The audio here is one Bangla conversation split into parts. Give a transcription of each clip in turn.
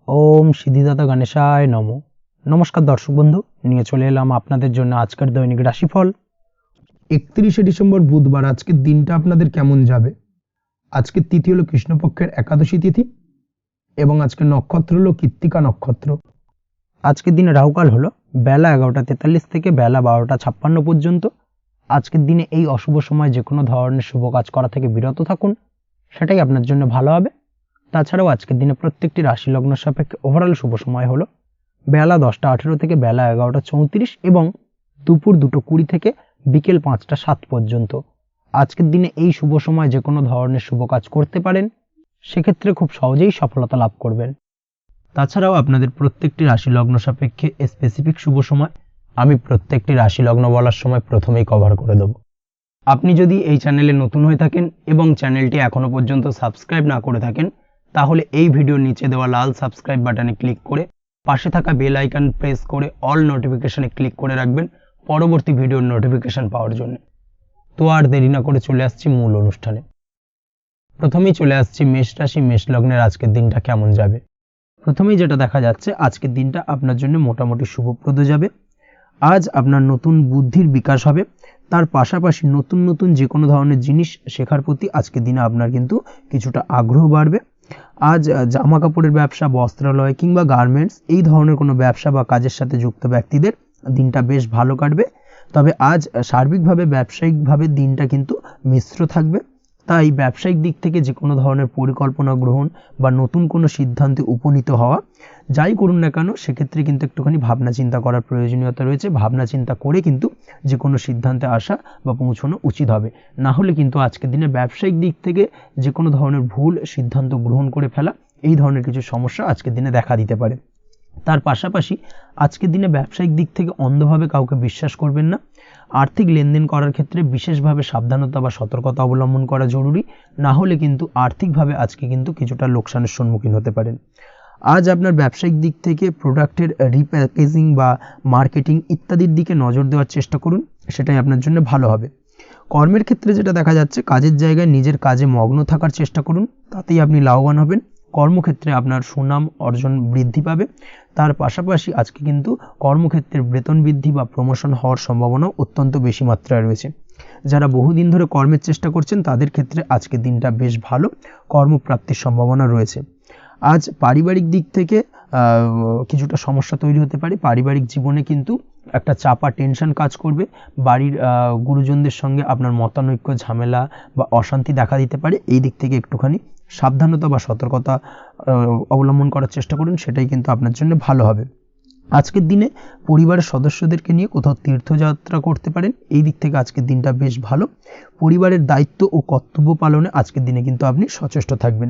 ওম সিদ্ধিদাতা গণেশায় নমো। নমস্কার দর্শক বন্ধু, নিয়ে চলে এলাম আপনাদের জন্য আজকের দৈনিক রাশিফল। 31শে ডিসেম্বর বুধবার আজকের দিনটা আপনাদের কেমন যাবে। আজকের তিথি হলো কৃষ্ণপক্ষের একাদশী তিথি এবং আজকের নক্ষত্র হলো কৃত্তিকা নক্ষত্র। আজকের দিনে রাহুকাল হলো বেলা 11টা 43 থেকে বেলা 12টা 56 পর্যন্ত। আজকের দিনে এই অশুভ সময় যে কোনো ধরনের শুভ কাজ করা থেকে বিরত থাকুন, সেটাই আপনার জন্য ভালো হবে। তাছাড়াও আজকের দিনে প্রত্যেকটি রাশি লগ্ন সাপেক্ষে ওভারঅল শুভ সময় হলো বেলা 10টা 18 থেকে বেলা 11টা 34 এবং দুপুর 2টো 20 থেকে বিকেল 5টা 7 পর্যন্ত। আজকের দিনে এই শুভ সময় যে কোনো ধরনের শুভ কাজ করতে পারেন, সেক্ষেত্রে খুব সহজেই সফলতা লাভ করবেন। তাছাড়াও আপনাদের প্রত্যেকটি রাশি লগ্ন সাপেক্ষে স্পেসিফিক শুভ সময় আমি প্রত্যেকটি রাশি লগ্ন বলার সময় প্রথমেই কভার করে দেব। আপনি যদি এই চ্যানেলে নতুন হয়ে থাকেন এবং চ্যানেলটি এখনো পর্যন্ত সাবস্ক্রাইব না করে থাকেন, তাহলে এই ভিডিওর নিচে দেওয়া লাল সাবস্ক্রাইব বাটনে ক্লিক করে পাশে থাকা বেল আইকন প্রেস করে অল নোটিফিকেশনে ক্লিক করে রাখবেন পরবর্তী ভিডিওর নোটিফিকেশন পাওয়ার জন্য। তো আর দেরি না করে চলে আসছি মূল অনুষ্ঠানে। প্রথমেই চলে আসছি মেষ রাশি মেষ লগ্নের আজকের দিনটা কেমন যাবে। প্রথমেই যেটা দেখা যাচ্ছে, আজকের দিনটা আপনার জন্য মোটামুটি শুভপ্রদ যাবে। আজ আপনার নতুন বুদ্ধির বিকাশ হবে, তার পাশাপাশি নতুন নতুন যে কোনো ধরনের জিনিস শেখার প্রতি আজকের দিনে আপনার কিন্তু কিছুটা আগ্রহ বাড়বে। আজ জামা কাপড়ের ব্যবসা, বস্ত্রালয় কিংবা গার্মেন্টস এই ধরনের কোনো ব্যবসা বা কাজের সাথে যুক্ত ব্যক্তিদের দিনটা বেশ ভালো কাটবে। তবে আজ সার্বিকভাবে ব্যবসায়িকভাবে দিনটা কিন্তু মিশ্র থাকবে। তাই ব্যবসায়িক দিক থেকে যে কোনো ধরনের পরিকল্পনা গ্রহণ বা নতুন কোনো সিদ্ধান্তে উপনীত হওয়া, যাই করুন না কেন সেক্ষেত্রে কিন্তু একটুখানি ভাবনা চিন্তা করার প্রয়োজনীয়তা রয়েছে। ভাবনা চিন্তা করে কিন্তু যে কোনো সিদ্ধান্তে আসা বা পৌঁছানো উচিত হবে। না হলে কিন্তু আজকের দিনে ব্যবসায়িক দিক থেকে যে কোনো ধরনের ভুল সিদ্ধান্ত গ্রহণ করে ফেলা, এই ধরনের কিছু সমস্যা আজকের দিনে দেখা দিতে পারে। তার পাশাপাশি আজকের দিনে ব্যবসায়িক দিক থেকে অন্ধভাবে কাউকে বিশ্বাস করবেন না। আর্থিক লেনদেন করার ক্ষেত্রে বিশেষভাবে সাবধানতা বা সতর্কতা অবলম্বন করা জরুরি, না হলে কিন্তু আর্থিকভাবে আজকে কিন্তু কিছুটা লোকসানের সম্মুখীন হতে পারেন। আজ আপনার ব্যবসায়িক দিক থেকে প্রোডাক্টের রিপ্যাকেজিং বা মার্কেটিং ইত্যাদির দিকে নজর দেওয়ার চেষ্টা করুন, সেটাই আপনার জন্য ভালো হবে। কর্মের ক্ষেত্রে যেটা দেখা যাচ্ছে, কাজের জায়গায় নিজের কাজে মগ্ন থাকার চেষ্টা করুন, তাতেই আপনি লাভবান হবেন। কর্মক্ষেত্রে আপনার সুনাম অর্জন বৃদ্ধি পাবে। তার পাশাপাশি আজকে কিন্তু কর্মক্ষেত্রের বেতন বৃদ্ধি বা প্রমোশন হওয়ার সম্ভাবনাও অত্যন্ত বেশি মাত্রায় রয়েছে। যারা বহুদিন ধরে কর্মের চেষ্টা করছেন তাদের ক্ষেত্রে আজকের দিনটা বেশ ভালো, কর্মপ্রাপ্তির সম্ভাবনা রয়েছে। আজ পারিবারিক দিক থেকে কিছুটা সমস্যা তৈরি হতে পারে। পারিবারিক জীবনে কিন্তু একটা চাপা টেনশন কাজ করবে। বাড়ির গুরুজনদের সঙ্গে আপনার মতানৈক্য, ঝামেলা বা অশান্তি দেখা দিতে পারে। এই দিক থেকে একটুখানি সাবধানতা বা সতর্কতা অবলম্বন করার চেষ্টা করুন, সেটাই কিন্তু আপনার জন্য ভালো হবে। আজকের দিনে পরিবারের সদস্যদেরকে নিয়ে কোথাও তীর্থযাত্রা করতে পারেন, এই দিক থেকে আজকের দিনটা বেশ ভালো। পরিবারের দায়িত্ব ও কর্তব্য পালনে আজকের দিনে কিন্তু আপনি সচেষ্ট থাকবেন।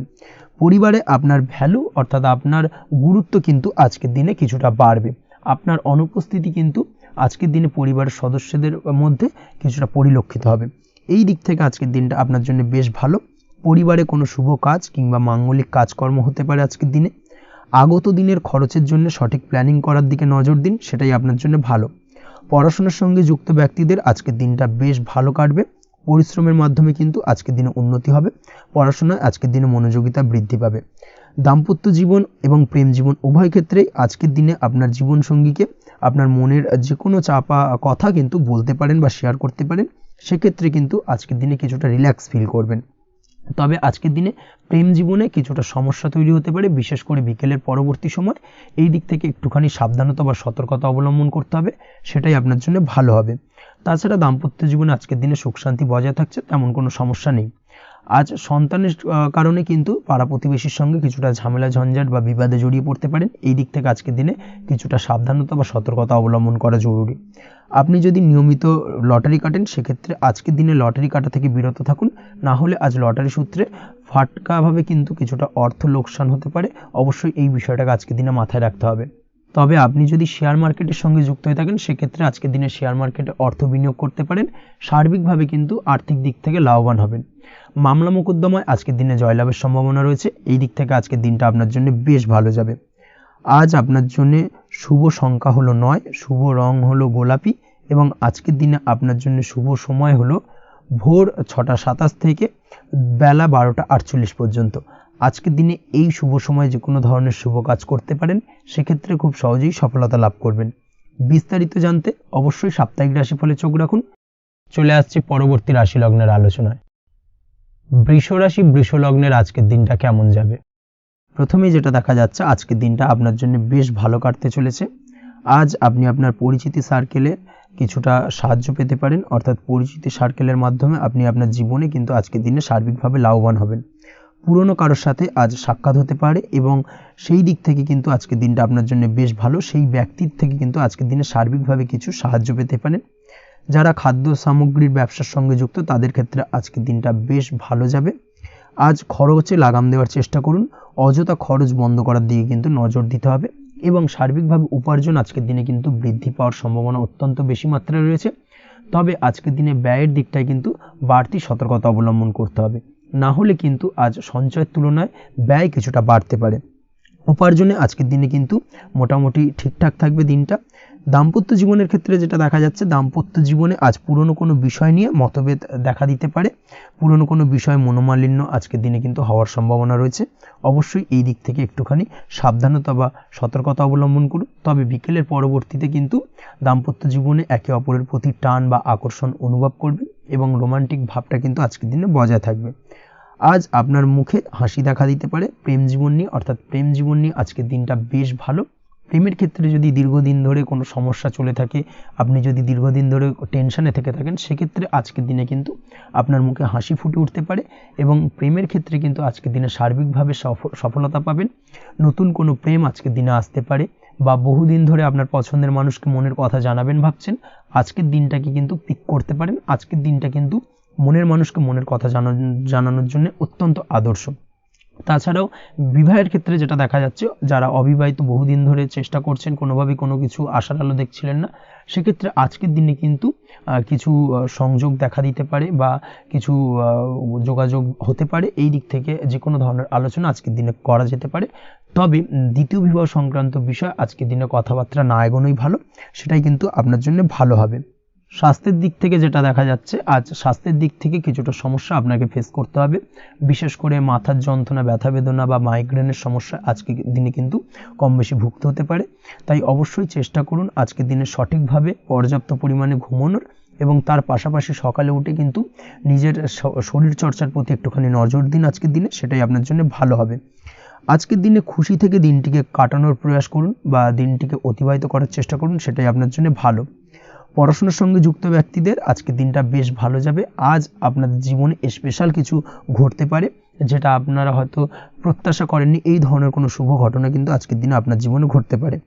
পরিবারে আপনার ভ্যালু অর্থাৎ আপনার গুরুত্ব কিন্তু আজকের দিনে কিছুটা বাড়বে। আপনার অনুপস্থিতি কিন্তু আজকের দিনে পরিবারের সদস্যদের মধ্যে কিছুটা পরিলক্ষিত হবে। এই দিক থেকে আজকের দিনটা আপনার জন্য বেশ ভালো। পরিবারে কোনো শুভ কাজ কিংবা মাঙ্গলিক কাজকর্ম হতে পারে আজকের দিনে। আগত দিনের খরচের জন্য সঠিক প্ল্যানিং করার দিকে নজর দিন, সেটাই আপনার জন্য ভালো। পড়াশোনার সঙ্গে যুক্ত ব্যক্তিদের আজকের দিনটা বেশ ভালো কাটবে। পরিশ্রমের মাধ্যমে কিন্তু আজকের দিনে উন্নতি হবে। পড়াশোনায় আজকের দিনে মনোযোগিতা বৃদ্ধি পাবে। দাম্পত্য জীবন এবং প্রেম জীবন উভয় ক্ষেত্রেই আজকের দিনে আপনার জীবনসঙ্গীকে আপনার মনের যে কোনো চাপা কথা কিন্তু বলতে পারেন বা শেয়ার করতে পারেন। সেক্ষেত্রে কিন্তু আজকের দিনে কিছুটা রিল্যাক্স ফিল করবেন। তবে আজকের দিনে প্রেম জীবনে কিছুটা সমস্যা তৈরি হতে পারে, বিশেষ করে বিকেলের পরবর্তী সময়। এই দিক থেকে একটুখানি সাবধানতা বা সতর্কতা অবলম্বন করতে হবে, সেটাই আপনার জন্য ভালো হবে। তাছাড়া দাম্পত্য জীবনে আজকের দিনে সুখ শান্তি বজায় থাকছে, তেমন কোনো সমস্যা নেই। আজ সন্তানের কারণে কিন্তু পাড়া প্রতিবেশীর সঙ্গে কিছুটা ঝামেলা ঝঞ্ঝাট বা বিবাদে জড়িয়ে পড়তে পারেন। এই দিক থেকে আজকের দিনে কিছুটা সাবধানতা বা সতর্কতা অবলম্বন করা জরুরি। আপনি যদি নিয়মিত লটারি কাটেন, সেক্ষেত্রে আজকের দিনে লটারি কাটা থেকে বিরত থাকুন, না হলে আজ লটারি সূত্রে ফাটকাভাবে কিন্তু কিছুটা অর্থ লোকসান হতে পারে। অবশ্যই এই বিষয়টাকে আজকের দিনে মাথায় রাখতে হবে। তবে আপনি যদি শেয়ার মার্কেটের সঙ্গে যুক্ত হয়ে থাকেন, সেক্ষেত্রে আজকের দিনে শেয়ার মার্কেটে অর্থ বিনিয়োগ করতে পারেন। সার্বিকভাবে কিন্তু আর্থিক দিক থেকে লাভবান হবেন। মামলা মোকদ্দমায় আজকের দিনে জয়লাভের সম্ভাবনা রয়েছে। এই দিক থেকে আজকের দিনটা আপনার জন্য বেশ ভালো যাবে। আজ আপনার জন্য শুভ সংখ্যা হলো 9, শুভ রং হলো গোলাপি এবং আজকের দিনে আপনার জন্য শুভ সময় হলো ভোর 6টা 27 থেকে বেলা 12টা 48 পর্যন্ত। আজকের দিনে এই শুভ সময়ে যে কোনো ধরনের শুভ কাজ করতে পারেন, সেক্ষেত্রে খুব সহজেই সফলতা লাভ করবেন। বিস্তারিত জানতে অবশ্যই সাপ্তাহিক রাশিফলে চোখ রাখুন। চলে আসছে পরবর্তী রাশি লগ্নের আলোচনায়। বৃষ রাশি বৃষ লগ্নের আজকের দিনটা কেমন যাবে? প্রথমেই যেটা দেখা যাচ্ছে, আজকের দিনটা আপনার জন্য বেশ ভালো কাটতে চলেছে। আজ আপনি আপনার পরিচিতি সার্কেলে কিছুটা সাহায্য পেতে পারেন, অর্থাৎ পরিচিতি সার্কেলের মাধ্যমে আপনি আপনার জীবনে কিন্তু আজকের দিনে সার্বিকভাবে লাভবান হবেন। পুরনো কারোর সাথে আজ সাক্ষাৎ হতে পারে এবং সেই দিক থেকে কিন্তু আজকের দিনটা আপনার জন্য বেশ ভালো। সেই ব্যক্তির থেকে কিন্তু আজকের দিনে সার্বিকভাবে কিছু সাহায্য পেতে পারেন। যারা খাদ্য সামগ্রীর ব্যবসার সঙ্গে যুক্ত, তাদের ক্ষেত্রে আজকের দিনটা বেশ ভালো যাবে। আজ খরচে লাগাম দেওয়ার চেষ্টা করুন, অযথা খরচ বন্ধ করার দিকে কিন্তু নজর দিতে হবে এবং সার্বিকভাবে উপার্জন আজকের দিনে কিন্তু বৃদ্ধি পাওয়ার সম্ভাবনা অত্যন্ত বেশি মাত্রায় রয়েছে। তবে আজকের দিনে ব্যয়ের দিকটায় কিন্তু বাড়তি সতর্কতা অবলম্বন করতে হবে, না হলে কিন্তু আজ সঞ্চয়ের তুলনায় ব্যয় কিছুটা বাড়তে পারে। উপার্জনে আজকের দিনে কিন্তু মোটামুটি ঠিকঠাক থাকবে দিনটা। দাম্পত্য জীবনের ক্ষেত্রে যেটা দেখা যাচ্ছে, দাম্পত্য জীবনে আজ পুরনো কোনো বিষয় নিয়ে মতভেদ দেখা দিতে পারে। পুরনো কোনো বিষয় মনোমালিন্য আজকের দিনে কিন্তু হওয়ার সম্ভাবনা রয়েছে। অবশ্যই এই দিক থেকে একটুখানি সাবধানতা বা সতর্কতা অবলম্বন করুন। তবে বিকেলের পরবর্তীতে কিন্তু দাম্পত্য জীবনে একে অপরের প্রতি টান বা আকর্ষণ অনুভব করবে এবং রোমান্টিক ভাবটা কিন্তু আজকের দিনে বজায় থাকবে। আজ আপনার মুখে হাসি দেখা দিতে পারে প্রেম জীবন নিয়ে, অর্থাৎ প্রেম জীবন নিয়ে আজকের দিনটা বেশ ভালো। প্রেমের ক্ষেত্রে যদি দীর্ঘদিন ধরে কোনো সমস্যা চলে থাকে, আপনি যদি দীর্ঘদিন ধরে টেনশনে থেকে থাকেন, সেক্ষেত্রে আজকের দিনে কিন্তু আপনার মুখে হাসি ফুটে উঠতে পারে এবং প্রেমের ক্ষেত্রে কিন্তু আজকের দিনে সার্বিকভাবে সফলতা পাবেন। নতুন কোনো প্রেম আজকের দিনে আসতে পারে, বা বহুদিন ধরে আপনার পছন্দের মানুষকে মনের কথা জানাবেন ভাবছেন, আজকের দিনটাকে কিন্তু পিক করতে পারেন। আজকের দিনটা কিন্তু মনের মানুষকে মনের কথা জানানোর জন্য অত্যন্ত আদর্শ। তাছাড়াও বিবাহের ক্ষেত্রে যেটা দেখা যাচ্ছে, যারা অবিবাহিত বহুদিন ধরে চেষ্টা করছেন, কোনোভাবে কোনো কিছু আশার আলো দেখছিলেন না, সেক্ষেত্রে আজকের দিনে কিন্তু কিছু সংযোগ দেখা দিতে পারে বা কিছু যোগাযোগ হতে পারে। এই দিক থেকে যে কোনো ধরনের আলোচনা আজকের দিনে করা যেতে পারে। তবে দ্বিতীয় বিবাহ সংক্রান্ত বিষয় আজকের দিনে কথাবার্তা না এগোনোই ভালো, সেটাই কিন্তু আপনার জন্য ভালো হবে। স্বাস্থ্যের দিক থেকে যেটা দেখা যাচ্ছে, আজ স্বাস্থ্যের দিক থেকে কিছুটা সমস্যা আপনাকে ফেস করতে হবে। বিশেষ করে মাথার যন্ত্রণা, ব্যথা বেদনা বা মাইগ্রেনের সমস্যা আজকের দিনে কিন্তু কম বেশি ভুগতে হতে পারে। তাই অবশ্যই চেষ্টা করুন আজকের দিনে সঠিকভাবে পর্যাপ্ত পরিমাণে ঘুমানোর এবং তার পাশাপাশি সকালে উঠে কিন্তু নিজের শরীর চর্চার প্রতি একটুখানি নজর দিন আজকের দিনে, সেটাই আপনার জন্য ভালো হবে। আজকের দিনে খুশি থেকে দিনটিকে কাটানোর প্রয়াস করুন বা দিনটিকে অতিবাহিত করার চেষ্টা করুন, সেটাই আপনার জন্য ভালো। পড়াশোনার সঙ্গে যুক্ত ব্যক্তিদের আজকের দিনটা বেশ ভালো যাবে। আজ আপনাদের জীবনে স্পেশাল কিছু ঘটতে পারে, যেটা আপনারা হয়তো প্রত্যাশা করেননি। এই ধরনের কোনো শুভ ঘটনা কিন্তু আজকের দিনে আপনার জীবনে ঘটতে পারে।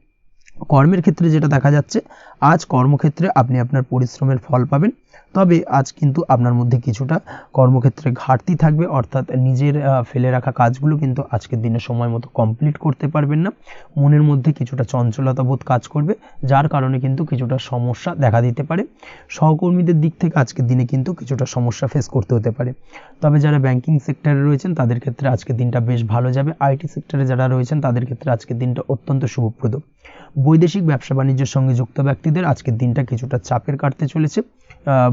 কর্মের ক্ষেত্রে যেটা দেখা যাচ্ছে, আজ কর্মক্ষেত্রে আপনি আপনার পরিশ্রমের ফল পাবেন। তবে আজ কিন্তু আপনার মধ্যে কিছুটা কর্মক্ষেত্রে ঘাটতি থাকবে, অর্থাৎ নিজের ফেলে রাখা কাজগুলো কিন্তু আজকের দিনে সময় মতো কমপ্লিট করতে পারবেন না। মনের মধ্যে কিছুটা চঞ্চলতা বোধ কাজ করবে, যার কারণে কিন্তু কিছুটা সমস্যা দেখা দিতে পারে। সহকর্মীদের দিক থেকে আজকের দিনে কিন্তু কিছুটা সমস্যা ফেস করতে হতে পারে। তবে যারা ব্যাংকিং সেক্টরে রয়েছেন, তাদের ক্ষেত্রে আজকের দিনটা বেশ ভালো যাবে। আইটি সেক্টরে যারা রয়েছেন, তাদের ক্ষেত্রে আজকের দিনটা অত্যন্ত শুভপ্রদ। বৈদেশিক ব্যবসা বাণিজ্যের সঙ্গে যুক্ত ব্যক্তিদের আজকের দিনটা কিছুটা চাপের কাটতে চলেছে।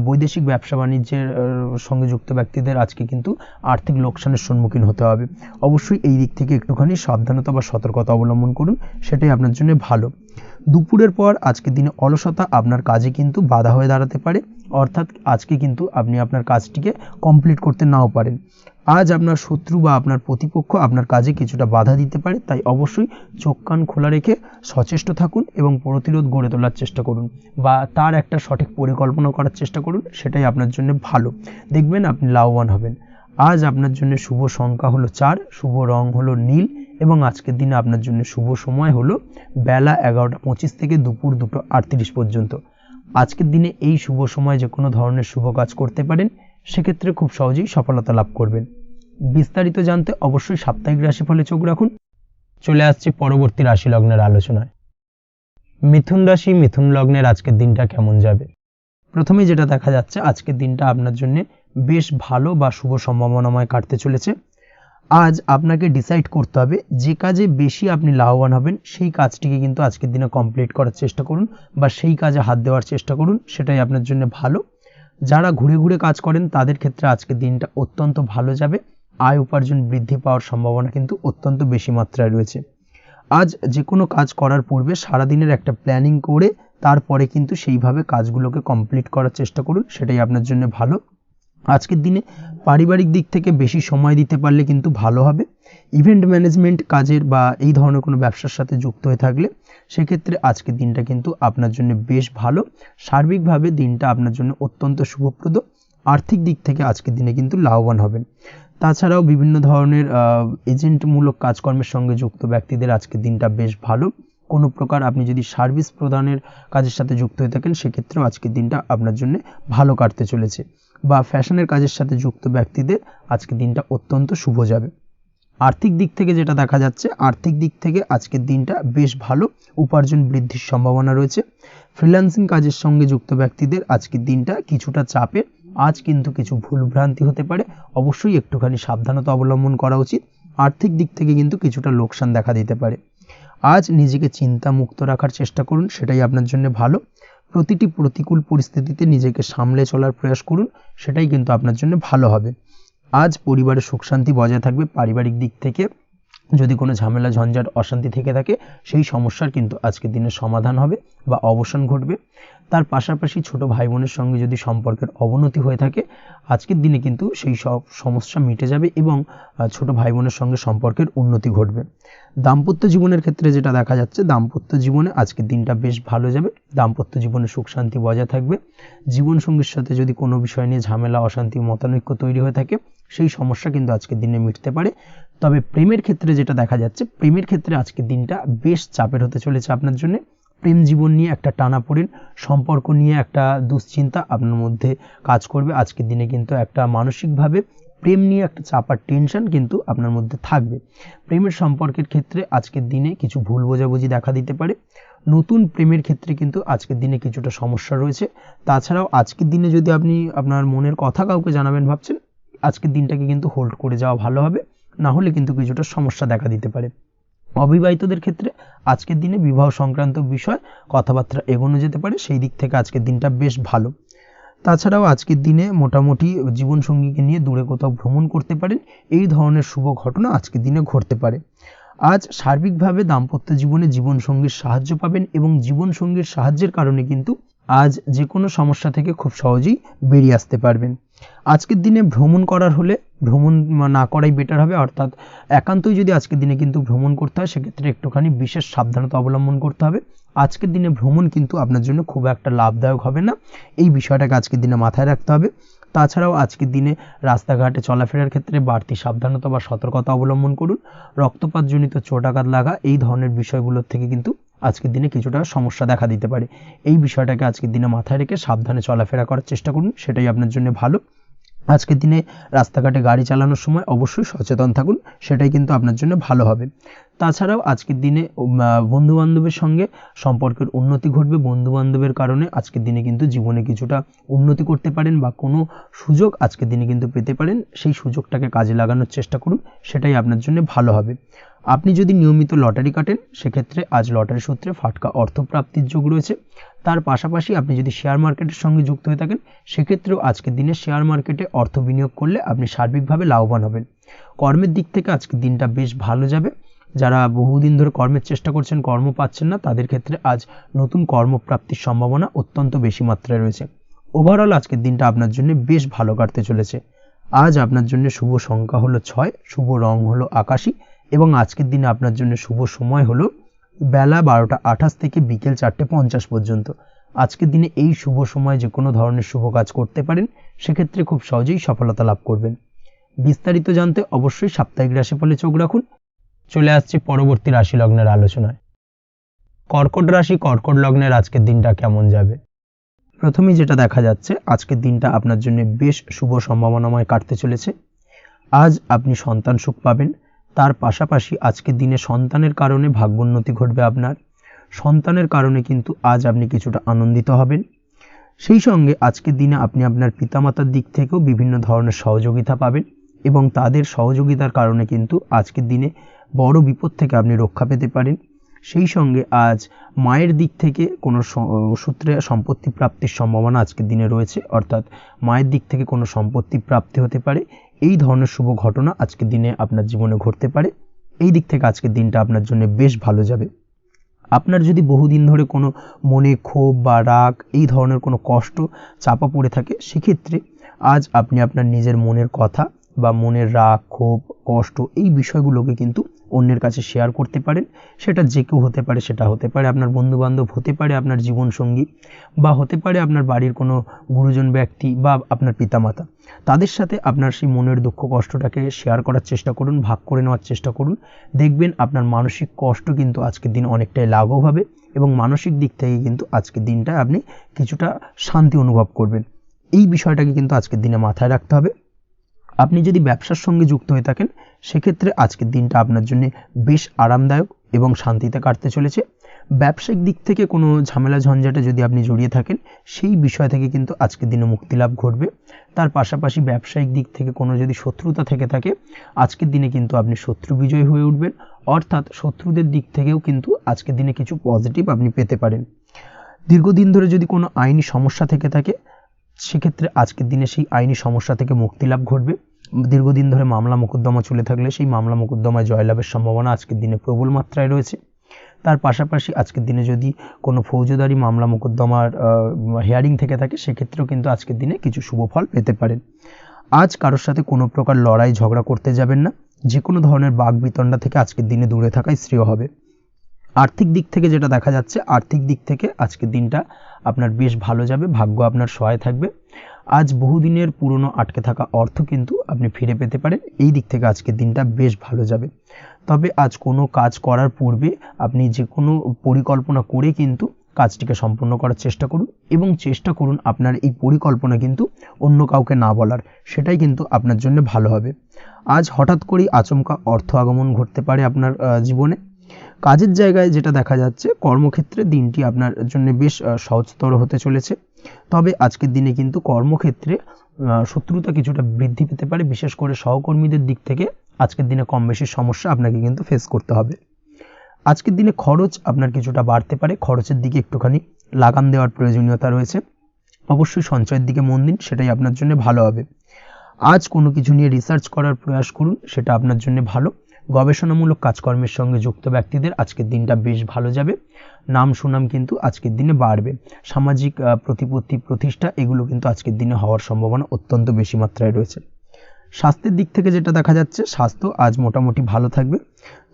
বৈদেশিক ব্যবসা বাণিজ্যের সঙ্গে যুক্ত ব্যক্তিদের আজকে কিন্তু আর্থিক লোকসানের সম্মুখীন হতে হবে। অবশ্যই এই দিক থেকে একটুখানি সাবধানতা বা সতর্কতা অবলম্বন করুন, সেটাই আপনার জন্য ভালো। দুপুরের পর আজকের দিনে অলসতা আপনার কাজে কিন্তু বাধা হয়ে দাঁড়াতে পারে, অর্থাৎ আজকে কিন্তু আপনি আপনার কাজটিকে কমপ্লিট করতে নাও পারেন। আজ আপনার শত্রু বা আপনার প্রতিপক্ষ আপনার কাজে কিছুটা বাধা দিতে পারে, তাই অবশ্যই চোখ কান খোলা রেখে সচেষ্ট থাকুন এবং প্রতিরোধ গড়ে তোলার চেষ্টা করুন বা তার একটা সঠিক পরিকল্পনা করার চেষ্টা করুন, সেটাই আপনার জন্য ভালো। দেখবেন আপনি লাভবান হবেন। আজ আপনার জন্য শুভ সংখ্যা হলো 4, শুভ রং হলো নীল এবং আজকের দিনে আপনার জন্য শুভ সময় হলো বেলা 11:25 থেকে দুপুর 2:38 পর্যন্ত। আজকের দিনে এই শুভ সময় যে কোনো ধরনের শুভ কাজ করতে পারেন, সেক্ষেত্রে খুব সহজেই সফলতা লাভ করবেন। বিস্তারিত জানতে অবশ্যই সাপ্তাহিক রাশিফলে চোখ রাখুন। চলে আসছে পরবর্তী রাশি লগ্নের আলোচনায়। মিথুন রাশি মিথুন লগ্নের আজকের দিনটা কেমন যাবে? প্রথমে যেটা দেখা যাচ্ছে, আজকের দিনটা আপনার জন্য বেশ ভালো বা শুভ সম্ভাবনাময় কাটতে চলেছে। আজ আপনাকে ডিসাইড করতে হবে যে কাজে বেশি আপনি লাভবান হবেন, সেই কাজটিকে কিন্তু আজকের দিনে কমপ্লিট করার চেষ্টা করুন বা সেই কাজে হাত দেওয়ার চেষ্টা করুন, সেটাই আপনার জন্য ভালো। যারা ঘুরে ঘুরে কাজ করেন, তাদের ক্ষেত্রে আজকের দিনটা অত্যন্ত ভালো যাবে। আয় উপার্জন বৃদ্ধি পাওয়ার সম্ভাবনা কিন্তু অত্যন্ত বেশি মাত্রায় রয়েছে। আজ যে কোনো কাজ করার পূর্বে সারাদিনের একটা প্ল্যানিং করে তারপরে কিন্তু সেইভাবে কাজগুলোকে কমপ্লিট করার চেষ্টা করুন, সেটাই আপনার জন্য ভালো। আজকের দিনে পারিবারিক দিক থেকে বেশি সময় দিতে পারলে কিন্তু ভালো হবে। ইভেন্ট ম্যানেজমেন্ট কাজের বা এই ধরনের কোনো ব্যবসার সাথে যুক্ত হয়ে থাকলে সেক্ষেত্রে আজকের দিনটা কিন্তু আপনার জন্য বেশ ভালো। সার্বিকভাবে দিনটা আপনার জন্য অত্যন্ত শুভপ্রদ। আর্থিক দিক থেকে আজকের দিনে কিন্তু লাভবান হবেন। তাছাড়াও বিভিন্ন ধরনের এজেন্টমূলক কাজকর্মের সঙ্গে যুক্ত ব্যক্তিদের আজকের দিনটা বেশ ভালো। কোনো প্রকার আপনি যদি সার্ভিস প্রদানের কাজের সাথে যুক্ত হয়ে থাকেন সেক্ষেত্রেও আজকের দিনটা আপনার জন্য ভালো কাটতে চলেছে। বা ফ্যাশনের কাজের সাথে যুক্ত ব্যক্তিদের আজকের দিনটা অত্যন্ত শুভ যাবে। আর্থিক দিক থেকে যেটা দেখা যাচ্ছে, আর্থিক দিক থেকে আজকের দিনটা বেশ ভালো, উপার্জন বৃদ্ধির সম্ভাবনা রয়েছে। ফ্রিল্যান্সিং কাজের সঙ্গে যুক্ত ব্যক্তিদের আজকের দিনটা কিছুটা চাপের। আজ কিন্তু কিছু ভুলভ্রান্তি হতে পারে, অবশ্যই একটুখানি সাবধানতা অবলম্বন করা উচিত। আর্থিক দিক থেকে কিন্তু কিছুটা লোকসান দেখা দিতে পারে। আজ নিজেকে চিন্তামুক্ত রাখার চেষ্টা করুন, সেটাই আপনার জন্য ভালো। প্রতিটি প্রতিকূল পরিস্থিতিতে নিজেকে সামলে চলার প্রয়াস করুন, সেটাই কিন্তু আপনার জন্য ভালো হবে। আজ পরিবারের সুখ শান্তি বজায় থাকবে। পারিবারিক দিক থেকে যদি কোনো ঝামেলা ঝঞ্ঝাট অশান্তি থেকে থাকে সেই সমস্যার কিন্তু আজকের দিনে সমাধান হবে বা অবসান ঘটবে। তার পাশাপাশি ছোট ভাই বোনের সঙ্গে যদি সম্পর্কের অবনতি হয়ে থাকে আজকের দিনে কিন্তু সেই সব সমস্যা মিটে যাবে এবং ছোট ভাই বোনের সঙ্গে সম্পর্কের উন্নতি ঘটবে। দাম্পত্য জীবনের ক্ষেত্রে যেটা দেখা যাচ্ছে, দাম্পত্য জীবনে আজকের দিনটা বেশ ভালো যাবে। দাম্পত্য জীবনে সুখ শান্তি বজায় থাকবে। জীবনসঙ্গীর সাথে যদি কোনো বিষয় নিয়ে ঝামেলা অশান্তি মতানৈক্য তৈরি হয়ে থাকে সেই সমস্যা কিন্তু আজকের দিনে মিটতে পারে। তবে প্রেমের ক্ষেত্রে যেটা দেখা যাচ্ছে, প্রেমের ক্ষেত্রে আজকের দিনটা বেশ চাপের হতে চলেছে আপনার জন্য। প্রেম জীবন নিয়ে একটা টানাপোড়েন, সম্পর্ক নিয়ে একটা দুশ্চিন্তা আপনার মধ্যে কাজ করবে। আজকের দিনে কিন্তু একটা মানসিকভাবে প্রেম নিয়ে একটা চাপার টেনশন কিন্তু আপনার মধ্যে থাকবে। প্রেমের সম্পর্কের ক্ষেত্রে আজকের দিনে কিছু ভুল বোঝাবুঝি দেখা দিতে পারে। নতুন প্রেমের ক্ষেত্রে কিন্তু আজকের দিনে কিছুটা সমস্যা রয়েছে। তাছাড়াও আজকের দিনে যদি আপনি আপনার মনের কথা কাউকে জানাবেন ভাবছেন, আজকের দিনটাকে কিন্তু হোল্ড করে যাওয়া ভালো হবে, না হলে কিন্তু কিছুটা সমস্যা দেখা দিতে পারে। অবিবাহিতদের ক্ষেত্রে আজকের দিনে বিবাহ সংক্রান্ত বিষয় কথাবার্তা এগোনো যেতে পারে, সেই দিক থেকে আজকের দিনটা বেশ ভালো। তাছাড়াও আজকের দিনে মোটামুটি জীবনসঙ্গীকে নিয়ে দূরে কোথাও ভ্রমণ করতে পারেন, এই ধরনের শুভ ঘটনা আজকের দিনে ঘটতে পারে। আজ সার্বিকভাবে দাম্পত্য জীবনে জীবনসঙ্গীর সাহায্য পাবেন এবং জীবনসঙ্গীর সাহায্যের কারণে কিন্তু আজ যে কোনো সমস্যা থেকে খুব সহজেই বেরিয়ে আসতে পারবেন। আজকের দিনে ভ্রমণ করার হলে ভ্রমণ না করাই বেটার হবে, অর্থাৎ একান্তই যদি আজকের দিনে কিন্তু ভ্রমণ করতে হয় সেক্ষেত্রে একটুখানি বিশেষ সাবধানতা অবলম্বন করতে হবে। আজকের দিনে ভ্রমণ কিন্তু আপনার জন্য খুব একটা লাভদায়ক হবে না, এই বিষয়টাকে আজকের দিনে মাথায় রাখতে হবে। তাছাড়াও আজকের দিনে রাস্তাঘাটে চলাফেরার ক্ষেত্রে বাড়তি সাবধানতা বা সতর্কতা অবলম্বন করুন। রক্তপাতজনিত চোটাঘাত লাগা এই ধরনের বিষয়গুলোর থেকে কিন্তু আজকের দিনে কিছুটা সমস্যা দেখা দিতে পারে। এই বিষয়টাকে আজকের দিনে মাথায় রেখে সাবধানে চলাফেরা করার চেষ্টা করুন, সেটাই আপনার জন্য ভালো। আজকের দিনে রাস্তাঘাটে গাড়ি চালানোর সময় অবশ্যই সচেতন থাকুন, সেটাই কিন্তু আপনার জন্য ভালো হবে। তাছাড়াও আজকের দিনে বন্ধুবান্ধবের সঙ্গে সম্পর্কের উন্নতি ঘটবে। বন্ধুবান্ধবের কারণে আজকের দিনে কিন্তু জীবনে কিছুটা উন্নতি করতে পারেন বা কোনো সুযোগ আজকের দিনে কিন্তু পেতে পারেন, সেই সুযোগটাকে কাজে লাগানোর চেষ্টা করুন, সেটাই আপনার জন্য ভালো হবে। আপনি যদি নিয়মিত লটারি কাটেন সেক্ষেত্রে আজ লটারি সূত্রে ফাটকা অর্থপ্রাপ্তির যোগ রয়েছে। তার পাশাপাশি আপনি যদি শেয়ার মার্কেটের সঙ্গে যুক্ত হয়ে থাকেন সেক্ষেত্রেও আজকের দিনে শেয়ার মার্কেটে অর্থ বিনিয়োগ করলে আপনি সার্বিকভাবে লাভবান হবেন। কর্মের দিক থেকে আজকের দিনটা বেশ ভালো যাবে। যারা বহুদিন ধরে কর্মের চেষ্টা করছেন কর্ম পাচ্ছেন না তাদের ক্ষেত্রে আজ নতুন কর্মপ্রাপ্তির সম্ভাবনা অত্যন্ত বেশি মাত্রায় রয়েছে। ওভারঅল আজকের দিনটা আপনার জন্য বেশ ভালো কাটতে চলেছে। আজ আপনার জন্য শুভ সংখ্যা হলো 6, শুভ রং হলো আকাশী এবং আজকের দিনে আপনার জন্য শুভ সময় হলো বেলা 12টা 28 থেকে বিকেল 4টে 50 পর্যন্ত। আজকের দিনে এই শুভ সময় যে কোনো ধরনের শুভ কাজ করতে পারেন, সেক্ষেত্রে খুব সহজেই সফলতা লাভ করবেন। বিস্তারিত জানতে অবশ্যই সাপ্তাহিক রাশিফলে চোখ রাখুন। চলে আসছে পরবর্তী রাশি লগ্নের আলোচনায়। কর্কট রাশি কর্কট লগ্নের আজকের দিনটা কেমন যাবে? প্রথমেই যেটা দেখা যাচ্ছে, আজকের দিনটা আপনার জন্য বেশ শুভ সম্ভাবনাময় কাটতে চলেছে। আজ আপনি সন্তান সুখ পাবেন। তার পাশাপাশি আজকের দিনে সন্তানের কারণে ভাগ্যোন্নতি ঘটবে আপনার। সন্তানের কারণে কিন্তু আজ আপনি কিছুটা আনন্দিত হবেন। সেই সঙ্গে আজকের দিনে আপনি আপনার পিতামাতার দিক থেকেও বিভিন্ন ধরনের সহযোগিতা পাবেন এবং তাদের সহযোগিতার কারণে কিন্তু আজকের দিনে বড় বিপদ থেকে আপনি রক্ষা পেতে পারেন। সেই সঙ্গে আজ মায়ের দিক থেকে কোনো সূত্রে সম্পত্তি প্রাপ্তির সম্ভাবনা আজকের দিনে রয়েছে, অর্থাৎ মায়ের দিক থেকে কোনো সম্পত্তি প্রাপ্তি হতে পারে। এই ধরনের শুভ ঘটনা আজকের দিনে আপনার জীবনে ঘটতে পারে। এই দিক থেকে আজকের দিনটা আপনার জন্য বেশ ভালো যাবে। আপনার যদি বহুদিন ধরে কোনো মনে ক্ষোভ বা রাগ এই ধরনের কোনো কষ্ট চাপা পড়ে থাকে, সেক্ষেত্রে আজ আপনি আপনার নিজের মনের কথা বা মনের রাগ, ক্ষোভ, কষ্ট এই বিষয়গুলোকে কিন্তু অন্যের কাছে শেয়ার করতে পারেন। সেটা যে কেউ হতে পারে, সেটা হতে পারে আপনার বন্ধুবান্ধব, হতে পারে আপনার জীবনসঙ্গী, বা হতে পারে আপনার বাড়ির কোনো গুরুজন ব্যক্তি বা আপনার পিতামাতা। তাদের সাথে আপনার সেই মনের দুঃখ কষ্টটাকে শেয়ার করার চেষ্টা করুন, ভাগ করে নেওয়ার চেষ্টা করুন। দেখবেন আপনার মানসিক কষ্ট কিন্তু আজকের দিন অনেকটাই লাঘব হবে এবং মানসিক দিক থেকে কিন্তু আজকের দিনটা আপনি কিছুটা শান্তি অনুভব করবেন। এই বিষয়টাকে কিন্তু আজকের দিনে মাথায় রাখতে হবে। আপনি যদি ব্যবসার সঙ্গে যুক্ত হয়ে থাকেন, সেক্ষেত্রে আজকের দিনটা আপনার জন্য বেশ আরামদায়ক এবং শান্তিতে কাটতে চলেছে। ব্যবসায়িক দিক থেকে কোনো ঝামেলা ঝঞ্ঝাটে যদি আপনি জড়িয়ে থাকেন, সেই বিষয় থেকে কিন্তু আজকের দিনে মুক্তিলাভ ঘটবে। তার পাশাপাশি ব্যবসায়িক দিক থেকে কোনো যদি শত্রুতা থেকে থাকে, আজকের দিনে কিন্তু আপনি শত্রু বিজয় হয়ে উঠবেন, অর্থাৎ শত্রুদের দিক থেকেও কিন্তু আজকের দিনে কিছু পজিটিভ আপনি পেতে পারেন। দীর্ঘদিন ধরে যদি কোনো আইনি সমস্যা থেকে থাকে, সেক্ষেত্রে আজকের দিনে সেই আইনি সমস্যা থেকে মুক্তিলাভ ঘটবে। দীর্ঘদিন ধরে মামলা মোকদ্দমা চলে থাকলে সেই মামলা মোকদ্দমায় জয়লাভের সম্ভাবনা আজকের দিনে প্রবল মাত্রায় রয়েছে। তার পাশাপাশি আজকের দিনে যদি কোনো ফৌজদারি মামলা মোকদ্দমার হিয়ারিং থেকে থাকে, সেক্ষেত্রেও কিন্তু আজকের দিনে কিছু শুভ ফল পেতে পারেন। আজ কারোর সাথে কোনো প্রকার লড়াই ঝগড়া করতে যাবেন না। যে কোনো ধরনের বাক বিতণ্ডা থেকে আজকের দিনে দূরে থাকাই শ্রেয় হবে। আর্থিক দিক থেকে যেটা দেখা যাচ্ছে, আর্থিক দিক থেকে আজকের দিনটা আপনার বেশ ভালো যাবে, ভাগ্য আপনার সহায় থাকবে। আজ বহুদিনের পুরনো আটকে থাকা অর্থ কিন্তু আপনি ফিরে পেতে পারেন। এই দিক থেকে আজকের দিনটা বেশ ভালো যাবে। তবে আজ কোনো কাজ করার পূর্বে আপনি যে কোনো পরিকল্পনা করে কিন্তু কাজটিকে সম্পন্ন করার চেষ্টা করুন এবং চেষ্টা করুন আপনার এই পরিকল্পনা কিন্তু অন্য কাউকে না বলার, সেটাই কিন্তু আপনার জন্য ভালো হবে। আজ হঠাৎ করেই আচমকা অর্থ আগমন ঘটতে পারে আপনার জীবনে। কাজের জায়গায় যেটা দেখা যাচ্ছে, কর্মক্ষেত্রে দিনটি আপনার জন্য বেশ সহজতর হতে চলেছে। তবে আজকের দিনে কিন্তু কর্মক্ষেত্রে শত্রুতা কিছুটা বৃদ্ধি পেতে পারে, বিশেষ করে সহকর্মীদের দিক থেকে আজকের দিনে কম বেশি সমস্যা আপনাকে কিন্তু ফেস করতে হবে। আজকের দিনে খরচ আপনার কিছুটা বাড়তে পারে, খরচের দিকে একটুখানি লাগাম দেওয়ার প্রয়োজনীয়তা রয়েছে। অবশ্যই সঞ্চয়ের দিকে মন দিন, সেটাই আপনার জন্য ভালো হবে। আজ কোনো কিছু নিয়ে রিসার্চ করার প্রয়াস করুন, সেটা আপনার জন্য ভালো। গবেষণামূলক কাজকর্মের সঙ্গে যুক্ত ব্যক্তিদের আজকের দিনটা বেশ ভালো যাবে। নাম সুনাম কিন্তু আজকের দিনে বাড়বে। সামাজিক প্রতিপত্তি প্রতিষ্ঠা এগুলো কিন্তু আজকের দিনে হওয়ার সম্ভাবনা অত্যন্ত বেশি মাত্রায় রয়েছে। স্বাস্থ্যের দিক থেকে যেটা দেখা যাচ্ছে, স্বাস্থ্য আজ মোটামুটি ভালো থাকবে।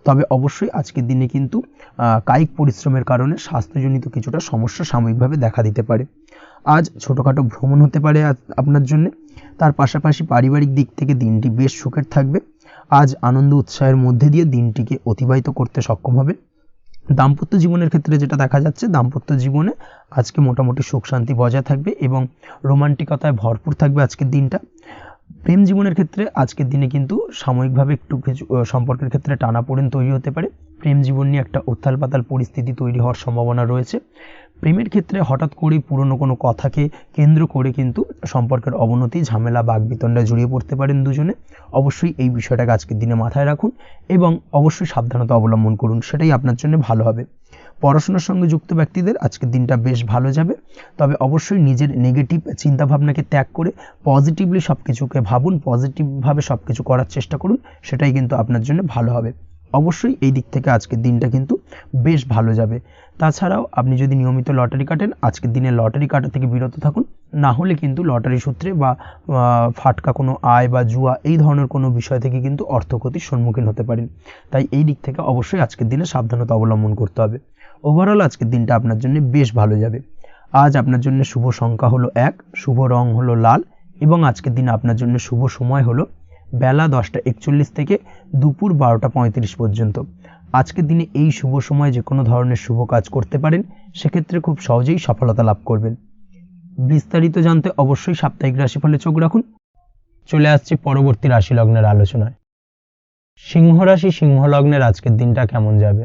তবে অবশ্যই আজকের দিনে কিন্তু কায়িক পরিশ্রমের কারণে স্বাস্থ্যজনিত কিছুটা সমস্যা সাময়িকভাবে দেখা দিতে পারে। আজ ছোটোখাটো ভ্রমণ হতে পারে আপনার জন্য। তার পাশাপাশি পারিবারিক দিক থেকে দিনটি বেশ সুখের থাকবে। আজ আনন্দ উৎসাহের মধ্যে দিয়ে দিনটিকে অতিবাহিত করতে সক্ষম হবে। দাম্পত্য জীবনের ক্ষেত্রে যেটা দেখা যাচ্ছে, দাম্পত্য জীবনে আজকে মোটামুটি সুখ শান্তি বজায় থাকবে এবং রোমান্টিকতায় ভরপুর থাকবে আজকের দিনটা। প্রেম জীবনের ক্ষেত্রে আজকের দিনে কিন্তু সাময়িকভাবে একটু কিছু সম্পর্কের ক্ষেত্রে টানাপোড়েন তৈরি হতে পারে। প্রেম জীবন নিয়ে একটা উত্থাল পাতাল পরিস্থিতি তৈরি হওয়ার সম্ভাবনা রয়েছে। প্রেমের ক্ষেত্রে হঠাৎ করেই পুরনো কোনো কথাকে কেন্দ্র করে কিন্তু সম্পর্কের অবনতি, ঝামেলা, বাগবিতণ্ডায় জড়িয়ে পড়তে পারেন দুজনে। অবশ্যই এই বিষয়টাকে আজকের দিনে মাথায় রাখুন এবং অবশ্যই সাবধানতা অবলম্বন করুন, সেটাই আপনার জন্য ভালো হবে। পড়াশোনার সঙ্গে যুক্ত ব্যক্তিদের আজকের দিনটা বেশ ভালো যাবে। তবে অবশ্যই নিজের নেগেটিভ চিন্তাভাবনাকে ত্যাগ করে পজিটিভলি সব কিছুকে ভাবুন, পজিটিভভাবে সব কিছু করার চেষ্টা করুন, সেটাই কিন্তু আপনার জন্য ভালো হবে। অবশ্যই এই দিক থেকে আজকের দিনটা কিন্তু বেশ ভালো যাবে। তাছাড়াও আপনি যদি নিয়মিত লটারি কাটেন, আজকের দিনে লটারি কাটা থেকে বিরত থাকুন। না হলে কিন্তু লটারি সূত্রে বা ফাটকা কোনো আয় বা জুয়া এই ধরনের কোনো বিষয় থেকে কিন্তু অর্থক্ষতির সম্মুখীন হতে পারেন। তাই এই দিক থেকে অবশ্যই আজকের দিনে সাবধানতা অবলম্বন করতে হবে। ওভারঅল আজকের দিনটা আপনার জন্য বেশ ভালো যাবে। আজ আপনার জন্য শুভ সংখ্যা হলো 1, শুভ রং হলো লাল এবং আজকের দিনে আপনার জন্য শুভ সময় হলো বেলা 10:41 থেকে দুপুর 12:35 পর্যন্ত। আজকের দিনে এই শুভ সময় যে কোনো ধরনের শুভ কাজ করতে পারেন, সেক্ষেত্রে খুব সহজেই সফলতা লাভ করবেন। বিস্তারিত জানতে অবশ্যই সাপ্তাহিক রাশিফলে চোখ রাখুন। চলে আসছি পরবর্তী রাশি লগ্নের আলোচনায়। সিংহ রাশি, সিংহ লগ্নের আজকের দিনটা কেমন যাবে?